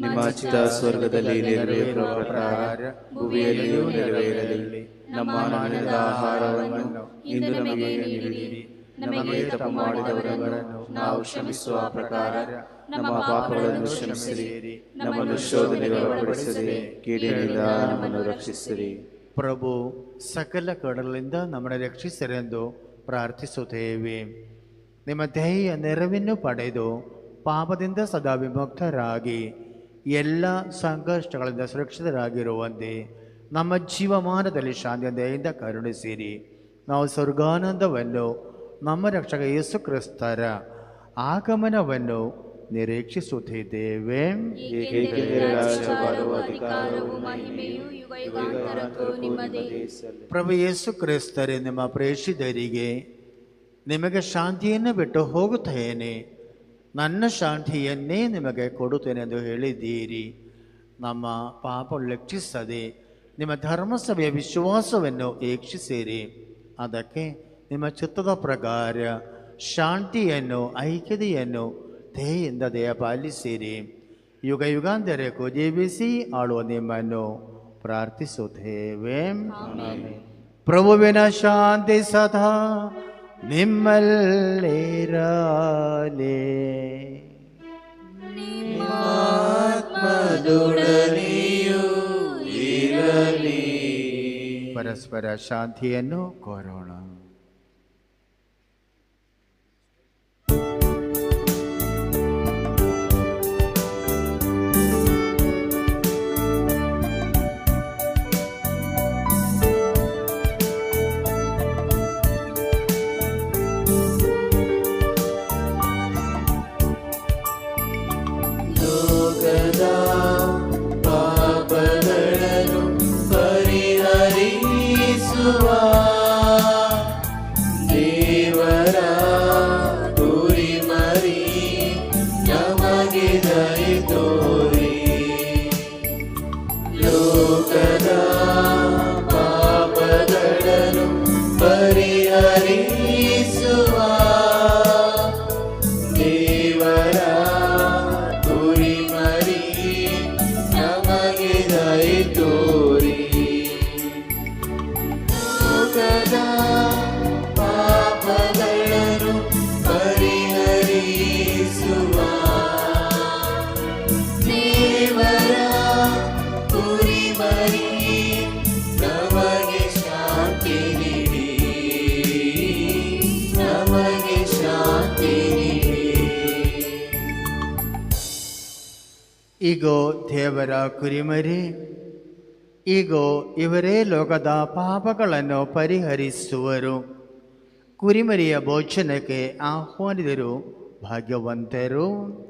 ನಿಮ್ಮ ಚಿತ್ತ ಸ್ವರ್ಗದಲ್ಲಿ ನೆರವೇರುವ ಪ್ರಕಾರ ಭೂಮಿಯಲ್ಲಿಯೂ ನೆರವೇರಲಿ. ನಮ್ಮ ಅನುದಿನದ ಆಹಾರವನ್ನು ಇಂದು ನಮಗೆ ನೀಡಿರಿ. ನಮಗೆ ತಪ್ಪು ಮಾಡಿದವರನ್ನು ನಾವು ಕ್ಷಮಿಸುವ ಪ್ರಕಾರ ನಮ್ಮ ಪಾಪಗಳನ್ನು ಕ್ಷಮಿಸಿರಿ. ನಮ್ಮನ್ನು ಶೋಧನೆಗೆ ಒಳಪಡಿಸದೆ ಕೀಡಿನಿಂದ ನಮ್ಮನ್ನು ರಕ್ಷಿಸಿರಿ. ಪ್ರಭು ಸಕಲ ಕಡಲಿಂದ ನಮ್ಮನ್ನು ರಕ್ಷಿಸಿರೆಂದು ಪ್ರಾರ್ಥಿಸುತ್ತೇವೆ. ನಿಮ್ಮ ದಯೆಯ ನೆರವನ್ನು ಪಡೆದು ಪಾಪದಿಂದ ಸದಾ ವಿಮುಕ್ತರಾಗಿ ಎಲ್ಲ ಸಂಕಷ್ಟಗಳಿಂದ ಸುರಕ್ಷಿತರಾಗಿರುವಂತೆ ನಮ್ಮ ಜೀವಮಾನದಲ್ಲಿ ಶಾಂತಿಯ ದಯೆಯಿಂದ ಕರುಣಿಸಿರಿ. ನಾವು ಸ್ವರ್ಗಾನಂದವನ್ನು, ನಮ್ಮ ರಕ್ಷಕ ಯೇಸು ಕ್ರಿಸ್ತರ ಆಗಮನವನ್ನು ನಿರೀಕ್ಷಿಸುತ್ತಿದ್ದೇವೆ. ಪ್ರಭು ಯೇಸು ಕ್ರಿಸ್ತರೇ, ನಿಮ್ಮ ಪ್ರೇಷಿತರಿಗೆ ನಿಮಗೆ ಶಾಂತಿಯನ್ನು ಬಿಟ್ಟು ಹೋಗುತ್ತೇನೆ, ನನ್ನ ಶಾಂತಿಯನ್ನೇ ನಿಮಗೆ ಕೊಡುತ್ತೇನೆ ಎಂದು ಹೇಳಿದ್ದೀರಿ. ನಮ್ಮ ಪಾಪ ಲೆಕ್ಕಿಸದೆ ನಿಮ್ಮ ಧರ್ಮಸಭೆಯ ವಿಶ್ವಾಸವನ್ನು ವೀಕ್ಷಿಸಿರಿ. ಅದಕ್ಕೆ ನಿಮ್ಮ ಚಿತ್ತದ ಪ್ರಕಾರ ಶಾಂತಿಯನ್ನು, ಐಕ್ಯತೆಯನ್ನು ದಯೆಯಿಂದ ದಯಪಾಲಿಸಿರಿ. ಯುಗ ಯುಗಾಂತರಕ್ಕೂ ಜೀವಿಸಿ ಆಳುವ ನಿಮ್ಮನ್ನು ಪ್ರಾರ್ಥಿಸುತ್ತೇವೆ. ಪ್ರಭುವಿನ ಶಾಂತಿ ಸದಾ ನಿಮ್ಮಲ್ಲಿರಲಿ. ಪರಸ್ಪರ ಶಾಂತಿಯನ್ನು ಕೋರೋಣ. ದೇವರ ಕುರಿಮರಿ ಈಗೋ ದೇವರ ಕುರಿಮರಿ, ಈಗೋ ಇವರೇ ಲೋಕದ ಪಾಪಗಳನ್ನು ಪರಿಹರಿಸುವರು. ಕುರಿಮರಿಯ ಭೋಜನಕ್ಕೆ ಆಹ್ವಾನಿದರು ಭಾಗ್ಯವಂತರು.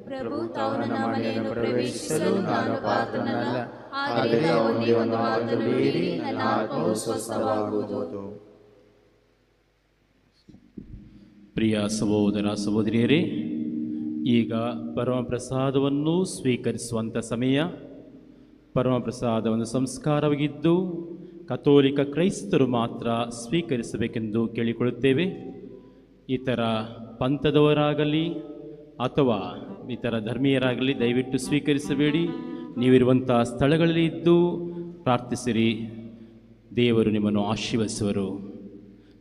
ಪ್ರಭು ತಾವು ನನ್ನ ಮನೆಯನ್ನು ಪ್ರವೇಶಿಸಲು ನಾನು ಪಾತ್ರನಲ್ಲ, ಆದರೆ ಒಂದೇ ಒಂದು ಮಾತನ್ನು ಹೇಳಿ ನನ್ನ ಆತ್ಮವು ಸ್ವಸ್ಥವಾಗುವುದು. ಪ್ರಿಯ ಸಹೋದರ ಸಹೋದರಿಯರೇ, ಈಗ ಪರಮಪ್ರಸಾದವನ್ನು ಸ್ವೀಕರಿಸುವಂಥ ಸಮಯ. ಪರಮಪ್ರಸಾದ ಒಂದು ಸಂಸ್ಕಾರವಾಗಿದ್ದು ಕಥೋಲಿಕ ಕ್ರೈಸ್ತರು ಮಾತ್ರ ಸ್ವೀಕರಿಸಬೇಕೆಂದು ಕೇಳಿಕೊಳ್ಳುತ್ತೇವೆ. ಇತರ ಪಂಥದವರಾಗಲಿ ಅಥವಾ ಇತರ ಧರ್ಮೀಯರಾಗಲಿ ದಯವಿಟ್ಟು ಸ್ವೀಕರಿಸಬೇಡಿ. ನೀವಿರುವಂಥ ಸ್ಥಳಗಳಲ್ಲಿ ಇದ್ದು ಪ್ರಾರ್ಥಿಸಿರಿ, ದೇವರು ನಿಮ್ಮನ್ನು ಆಶೀರ್ವದಿಸುವರು.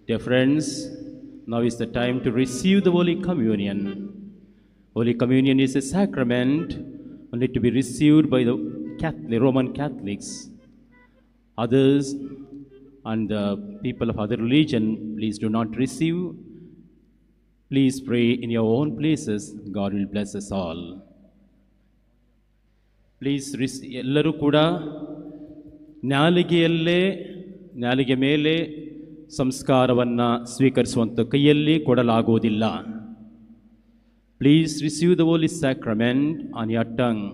Dear friends, now is the time to receive the Holy Communion. Holy Communion is a sacrament only to be received by the Roman Catholics. Others and the people of other religion, please do not receive. Please pray in your own places. God will bless us all. Please ಎಲ್ಲರೂ ಕೂಡ ನಾಲಿಗೆ ಮೇಲೆ ಸಂಸ್ಕಾರವನ್ನು ಸ್ವೀಕರಿಸುವಂಥ ಕೈಯಲ್ಲಿ ಕೊಡಲಾಗುವುದಿಲ್ಲ. Please receive the Holy Sacrament on your tongue.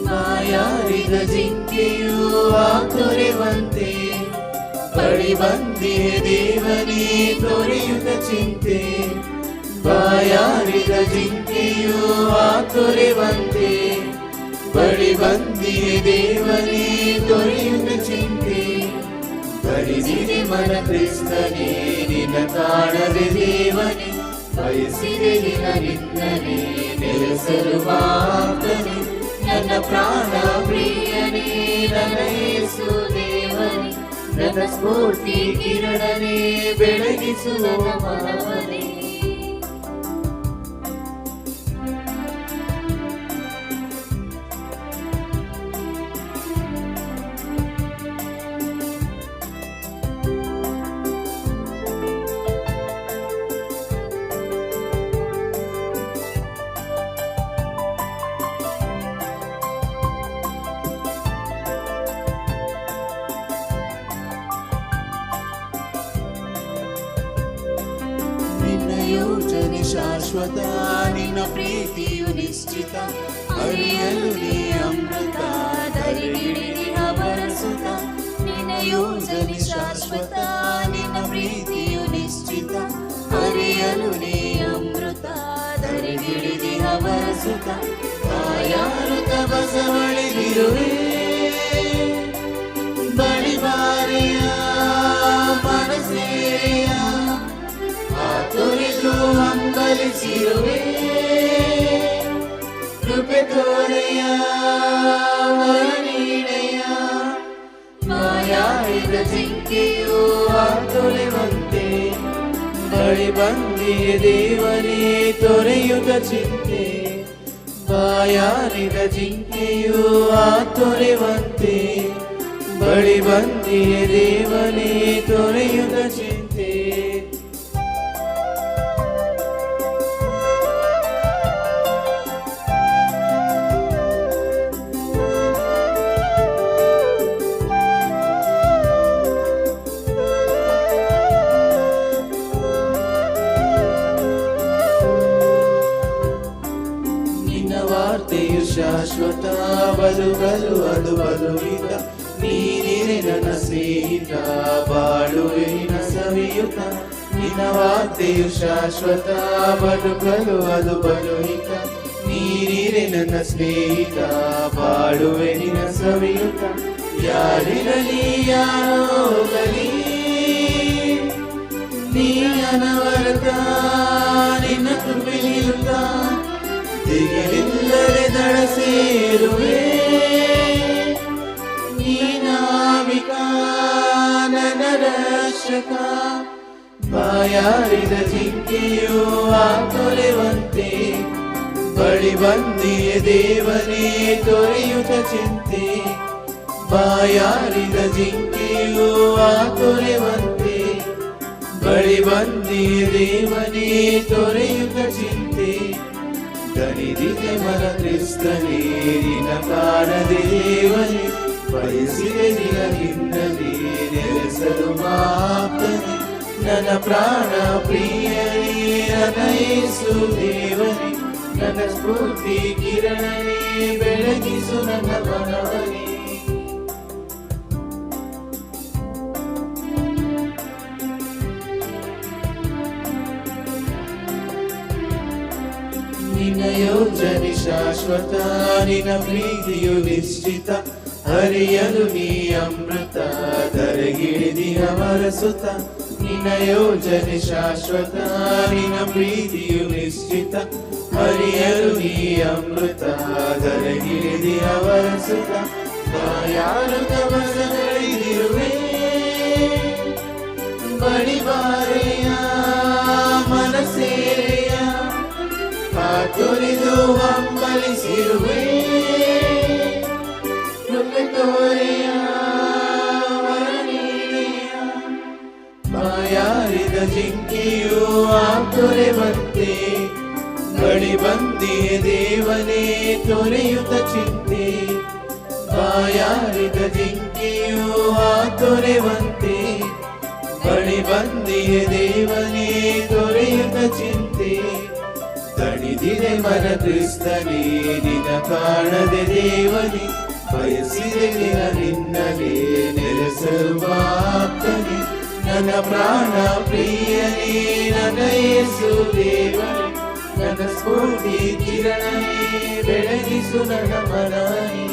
ಬಾಯಾರಿದ ಜಿಂಕೆಯು ತೊರೆವಂತೆ ಬಳಿ ಬಂದಿದೆ ದೇವನೇ ತೊರೆಯುತ್ತ ಚಿಂತೆ. ಬಾಯಾರಿದ ಜಿಂಕೆಯು ತೊರೆವಂತೆ ಬಳಿ ಬಂದಿದೆ ದೇವನೇ ತೊರೆಯುತ್ತ ಚಿಂತೆ. ಬರಿಸಿದೆ ಮನ ಕ್ರಿಸ್ತನೇ ನಿನ್ನ ಕಾಣದೆ ದೇವನೇ, ಬಯಸಿದೆ ನಿನ್ನನ್ನೇ ನೆಲೆಸಲು ಮಾತನೆ. ನನ್ನ ಪ್ರಾಣ ಪ್ರಿಯನೇ ನನ್ನ ಯೇಸು ದೇವನೇ, ನನ್ನ ಸ್ಫೂರ್ತಿ ಕಿರಣನೇ ಬೆಳಗಿಸುವ ಮನವನೇ. ಯೋಜನೆ ಶಾಶ್ವತ, ನಿನ್ನ ಪ್ರೀತಿಯು ನಿಶ್ಚಿತ. ಅರಿಯಲು ನೀ ಅಮೃತ ಧರಿಗಿಳಿದಿಹ ಬರಸುತ್ತ. ನಿನ್ನ ಯೋಜನೆ ಶಾಶ್ವತ, ನಿನ್ನ ಪ್ರೀತಿಯು ನಿಶ್ಚಿತ. ಅರಿಯಲು ನೀ ಅಮೃತ ಧರಿಗಿಳಿದಿಹ ಬರಸುತ್ತ. ಕಾಯಾರುತ ಬಸವಳಿಗಿರುವೆ ಬಳಿ ಬಾರಿಯ ಮನಸೇಯ ತೊರೆದು ಹಂಬಲಿಸಿರುವೆ. ಕೃಪೆ ತೋರೆಯ ನೀಡೆಯ ಮಾಯಾಡಿದ ಜಿಂಕೆಯು ತೊರೆವಂತೆ ಬಳಿ ಬಂದಿದೆ ದೇವನೇ ತೊರೆಯುತ್ತ ಚಿಂತೆ. ಬಾಯಾರಿದ ಜಿಂಕೆಯು ತೊರೆವಂತೆ ಬಳಿ ಬಂದಿದೆ ದೇವನೇ ತೊರೆಯುತ್ತ ಚಿಂತೆ. ಶಾಶ್ವತ ಬದುಕಲು ಅದು ಬದುಕಿತ. ನೀನೇ ನನ್ನ ಸ್ನೇಹಿತ ಬಾಳುವೆ ನಿನ್ನ ಸವಿಯುತ. ನಿನ್ನ ವಾರ್ತೆಯು ಶಾಶ್ವತ ಬದುಕಲು ಅದು ಬದುಕಿತ. ನೀನೇ ನನ್ನ ಸ್ನೇಹಿತ ಬಾಳುವೆ ನಿನ್ನ ಸವಿಯುತ. ಯಾರಿರಲಿ ಯಾರೋಗಲಿ ನೀ ಅನವರತ ನಿನ್ನ ಕೃಪೆ ನೀಡುತ್ತ ದಿಗಿಲಿಲ್ಲದೆ ದಡ ಸೇರುವೆ. ನೀ ನಾವಿಕ ನನ್ನ ರಕ್ಷಕ, ಬಾಯಾರಿದ ಜಿಂಕೆಯು ತೊರೆವಂತೆ ಬಳಿ ಬಂದಿಯ ದೇವನೇ ತೊರೆಯುತ್ತ ಚಿಂತೆ. ಬಾಯಾರಿದ ಜಿಂಕೆಯು ತೊರೆವಂತೆ ಬಳಿ ಬಂದಿಯ ದೇವನೇ ತೊರೆಯುತ್ತ ಚಿಂತೆ. ದಣಿದಿದೆ ಮನ ಕ್ರಿಸ್ತನೇ ನಿನ ಕಾಣದೆ ದೇವನೇ, ಬಯಸಿದೆ ನಿನ ನಿನ್ನದೇ ನೆಲೆಸಲು ಮಾಪ್ತನೆ. ನನ್ನ ಪ್ರಾಣ ಪ್ರಿಯನೇ ನನ್ನ ಯೇಸು ದೇವನೇ, ನನ್ನ ಸ್ಫೂರ್ತಿ ಕಿರಣನೇ ಬೆಳಗಿಸು ನನ್ನ ಮನವನೇ. ನಿನ್ನ ಯೋಜನೆ ಶಾಶ್ವತ, ನಿನ್ನ ಪ್ರೀತಿಯು ನಿಶ್ಚಿತ, ಹರಿಯಲು ನೀ ಅಮೃತ ಧರೆಗಿಳಿದಿಯ ಮರಸುತ್ತ. ನಿನ್ನ ಯೋಜನೆ ಶಾಶ್ವತ, ನಿನ್ನ ಪ್ರೀತಿಯು ನಿಶ್ಚಿತ, ಹರಿಯಲು ನೀ ಅಮೃತ ಧರೆಗಿಳಿದಿಯ ಮರಸುತ್ತ. ಯಾರು ತಪಸಗಳಿರುವೆ ಬಳಿ ಬಾರೆಯ ಮನಸೇರೆಯ ತೊರೆದು ಹಂಬಲಿಸಿರುವೆ. ಕೃಪೆ ತೋರೆಯ ವರನೀಡೆಯ ಬಾಯಾರಿದ ಜಿಂಕೆಯು ತೊರೆವಂತೆ ಬಳಿ ಬಂದಿಯ ದೇವನೇ ತೊರೆಯುತ್ತ ಚಿಂತೆ. ಬಾಯಾರಿದ ಜಿಂಕೆಯು ತೊರೆವಂತೆ ಬಳಿ ಬಂದಿಯ ದೇವನೇ ತೊರೆಯುತ್ತ ಚಿಂತೆ. ದಣಿದಿದೆ ಮನ ಕ್ರಿಸ್ತನೇ ನಿನ ಕಾಣದೆ ದೇವನೇ, ಬಯಸಿದೆ ನಿನ ನಿನ್ನಲೇ ನೆಲೆಸಲು ಮಾಪ್ತನೆ. ನನ್ನ ಪ್ರಾಣ ಪ್ರಿಯನೇ ನನ್ನ ಯೇಸು ದೇವನೇ, ನನ್ನ ಸ್ಫೂರ್ತಿ ಕಿರಣನೇ ಬೆಳಗಿಸು ನನ್ನ ಮನವನೇ.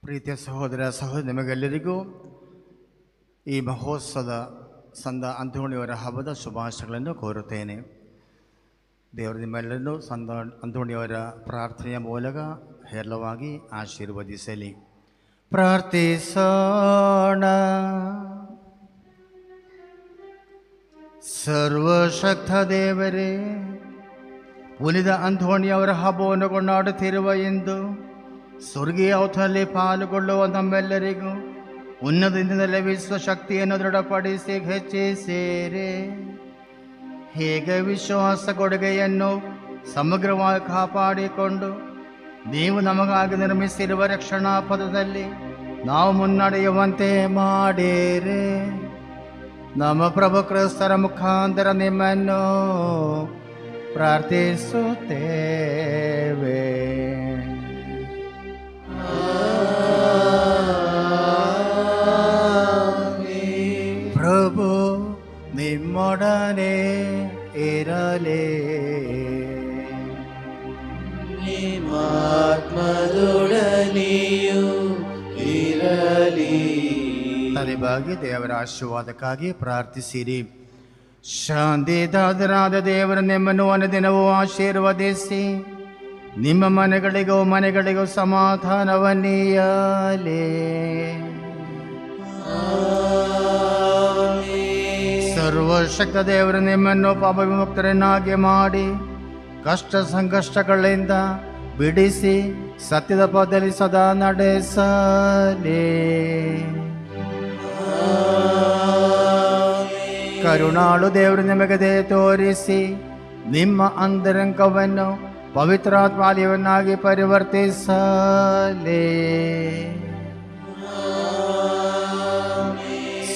ಪ್ರೀತಿಯ ಸಹೋದರ ಸಹೋದರಿ, ನಿಮಗೆಲ್ಲರಿಗೂ ಈ ಮಹೋತ್ಸವದ ಸಂತ ಅಂತೋಣಿಯವರ ಹಬ್ಬದ ಶುಭಾಶಯಗಳನ್ನು ಕೋರುತ್ತೇನೆ. ದೇವರು ನಿಮ್ಮೆಲ್ಲರನ್ನೂ ಸಂತ ಅಂತೋಣಿಯವರ ಪ್ರಾರ್ಥನೆಯ ಮೂಲಕ ಹೇರಳವಾಗಿ ಆಶೀರ್ವದಿಸಲಿ. ಪ್ರಾರ್ಥಿಸೋಣ. ಸರ್ವಶಕ್ತ ದೇವರೇ, ಪುನಿದ ಅಂತೋಣಿಯವರ ಹಬ್ಬವನ್ನು ಕೊಂಡಾಡುತ್ತಿರುವ ಎಂದು ಸ್ವರ್ಗೀಯ ಔತಣದಲ್ಲಿ ಪಾಲ್ಗೊಳ್ಳುವ ನಮ್ಮೆಲ್ಲರಿಗೂ ಉನ್ನತದಿಂದ ಲಭಿಸುವ ಶಕ್ತಿಯನ್ನು ದೃಢಪಡಿಸಿ ಹೆಚ್ಚಿಸಿರಿ. ಹೇಗೆ ವಿಶ್ವಾಸ ಕೊಡುಗೆಯನ್ನು ಸಮಗ್ರವಾಗಿ ಕಾಪಾಡಿಕೊಂಡು ನೀವು ನಮಗಾಗಿ ನಿರ್ಮಿಸಿರುವ ರಕ್ಷಣಾ ಪದದಲ್ಲಿ ನಾವು ಮುನ್ನಡೆಯುವಂತೆ ಮಾಡಿರಿ. ನಮ್ಮ ಪ್ರಭು ಕ್ರಿಸ್ತರ ಮುಖಾಂತರ ನಿಮ್ಮನ್ನು ಪ್ರಾರ್ಥಿಸುತ್ತೇವೆ. ಪ್ರಭು ನಿಮ್ಮೊಡನೆ ಇರಲಿ. ನಿಮ್ಮಾತ್ಮದೊಡನೆಯೂ ಇರಲಿ. ತಲೆಬಾಗಿ ದೇವರ ಆಶೀರ್ವಾದಕ್ಕಾಗಿ ಪ್ರಾರ್ಥಿಸಿರಿ. ಶಾಂತಿದಾತರಾದ ದೇವರ ನಿಮ್ಮನ್ನು ಅನುದಿನವೂ ಆಶೀರ್ವದಿಸಿ ನಿಮ್ಮ ಮನೆಗಳಿಗೂ ಸಮಾಧಾನವನ್ನೀಯಲಿ. ಸರ್ವಶಕ್ತ ದೇವರು ನಿಮ್ಮನ್ನು ಪಾಪ ವಿಮುಕ್ತರನ್ನಾಗಿ ಮಾಡಿ ಕಷ್ಟ ಸಂಕಷ್ಟಗಳಿಂದ ಬಿಡಿಸಿ ಸತ್ಯದ ಪದದಲ್ಲಿ ಸದಾ ನಡೆಸಲಿ. ಕರುಣಾಳು ದೇವರು ನಿಮಗೆ ದಯೆ ತೋರಿಸಿ ನಿಮ್ಮ ಅಂತರಂಗವನ್ನು ಪವಿತ್ರಾತ್ಮಾಲಯವನ್ನಾಗಿ ಪರಿವರ್ತಿಸಲಿ.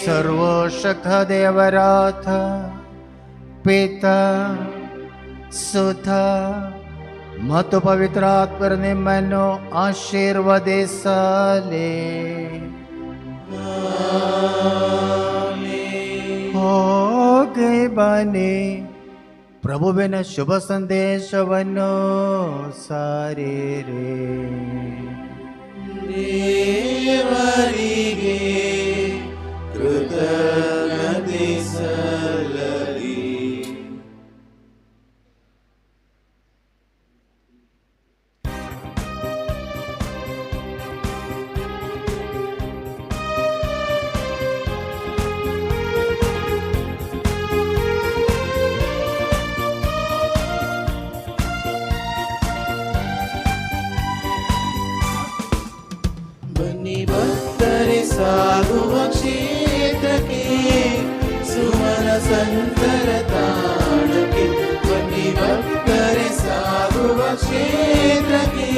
ಸರ್ವಶಕ್ತ ಸರ್ವಶಕ್ತ ದೇವರಾಥ ಪಿತ ಸುತ ಮತ್ತು ಪವಿತ್ರಾತ್ಮರು ನಿಮ್ಮನ್ನು ಆಶೀರ್ವದಿಸಲಿ. ಹೋಗಿ ಬನ್ನಿ, ಪ್ರಭುವಿನ ಶುಭ ಸಂದೇಶವನ್ನು ಸಾರಿರಿ. ದೇವರಿಗೆ ಕೃತಜ್ಞತೆ ಸಲ್ಲಲಿ. ಬನ್ನಿ ಭಕ್ತರೆ ಸಾಗುವ ಕ್ಷೇತ್ರಕ್ಕೆ, ಸುಮನ ಸಂತರ ತಾಣಕ್ಕೆ. ಬನ್ನಿ ಭಕ್ತರೆ ಸಾಗುವ ಕ್ಷೇತ್ರಕ್ಕೆ,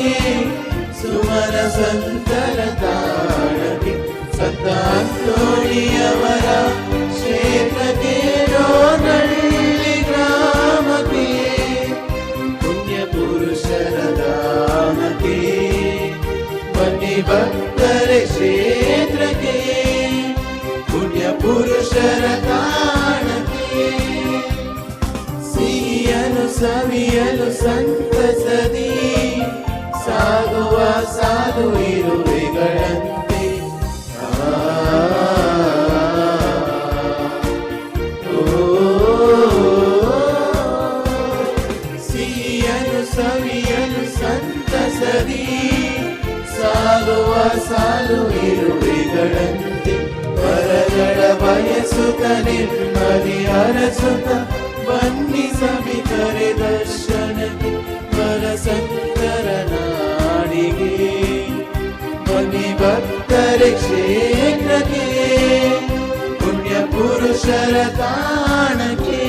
ಸುಮನ ಸಂತರ ತಾಣಕ್ಕೆ. ಸಂತ ಅಂತೋಣಿಯವರ ಕ್ಷೇತ್ರಕ್ಕೆ, ರೋನಳ್ಳಿ ಗ್ರಾಮಕ್ಕೆ, ಪುಣ್ಯ ಪುರುಷರ ಧಾಮಕ್ಕೆ. ಬನ್ನಿ ಭಕ್ತರೆ ಕ್ಷೇತ್ರಕ್ಕೆ, ಪುಣ್ಯ ಪುರುಷರ ತಾಣಕ್ಕೆ. ಸಿಹಿಯನು ಸವಿಯಲು ಸಂತಸದಿ ಸಾಗುವ ಸಾಧು ಇರುವೆಗಳಂತೆ. ಸಿಹಿಯನು ಸವಿಯಲು ಸಂತಸದಿ ಸಾಗುವ ಸಾಲು ಇರುವೆಗಳಂತೆ. ವರಗಳ ಬಯಸುತ್ತ ನೆಮ್ಮದಿ ಅರಸುತ್ತ, ಬನ್ನಿ ಸಭಿಕರೆ ದರ್ಶನಕ್ಕೆ, ವರಸಂತರ ನಾಡಿಗೆ. ಬನ್ನಿ ಭಕ್ತರೆ ಕ್ಷೇತ್ರಕ್ಕೆ, ಪುಣ್ಯ ಪುರುಷರ ತಾಣಕ್ಕೆ.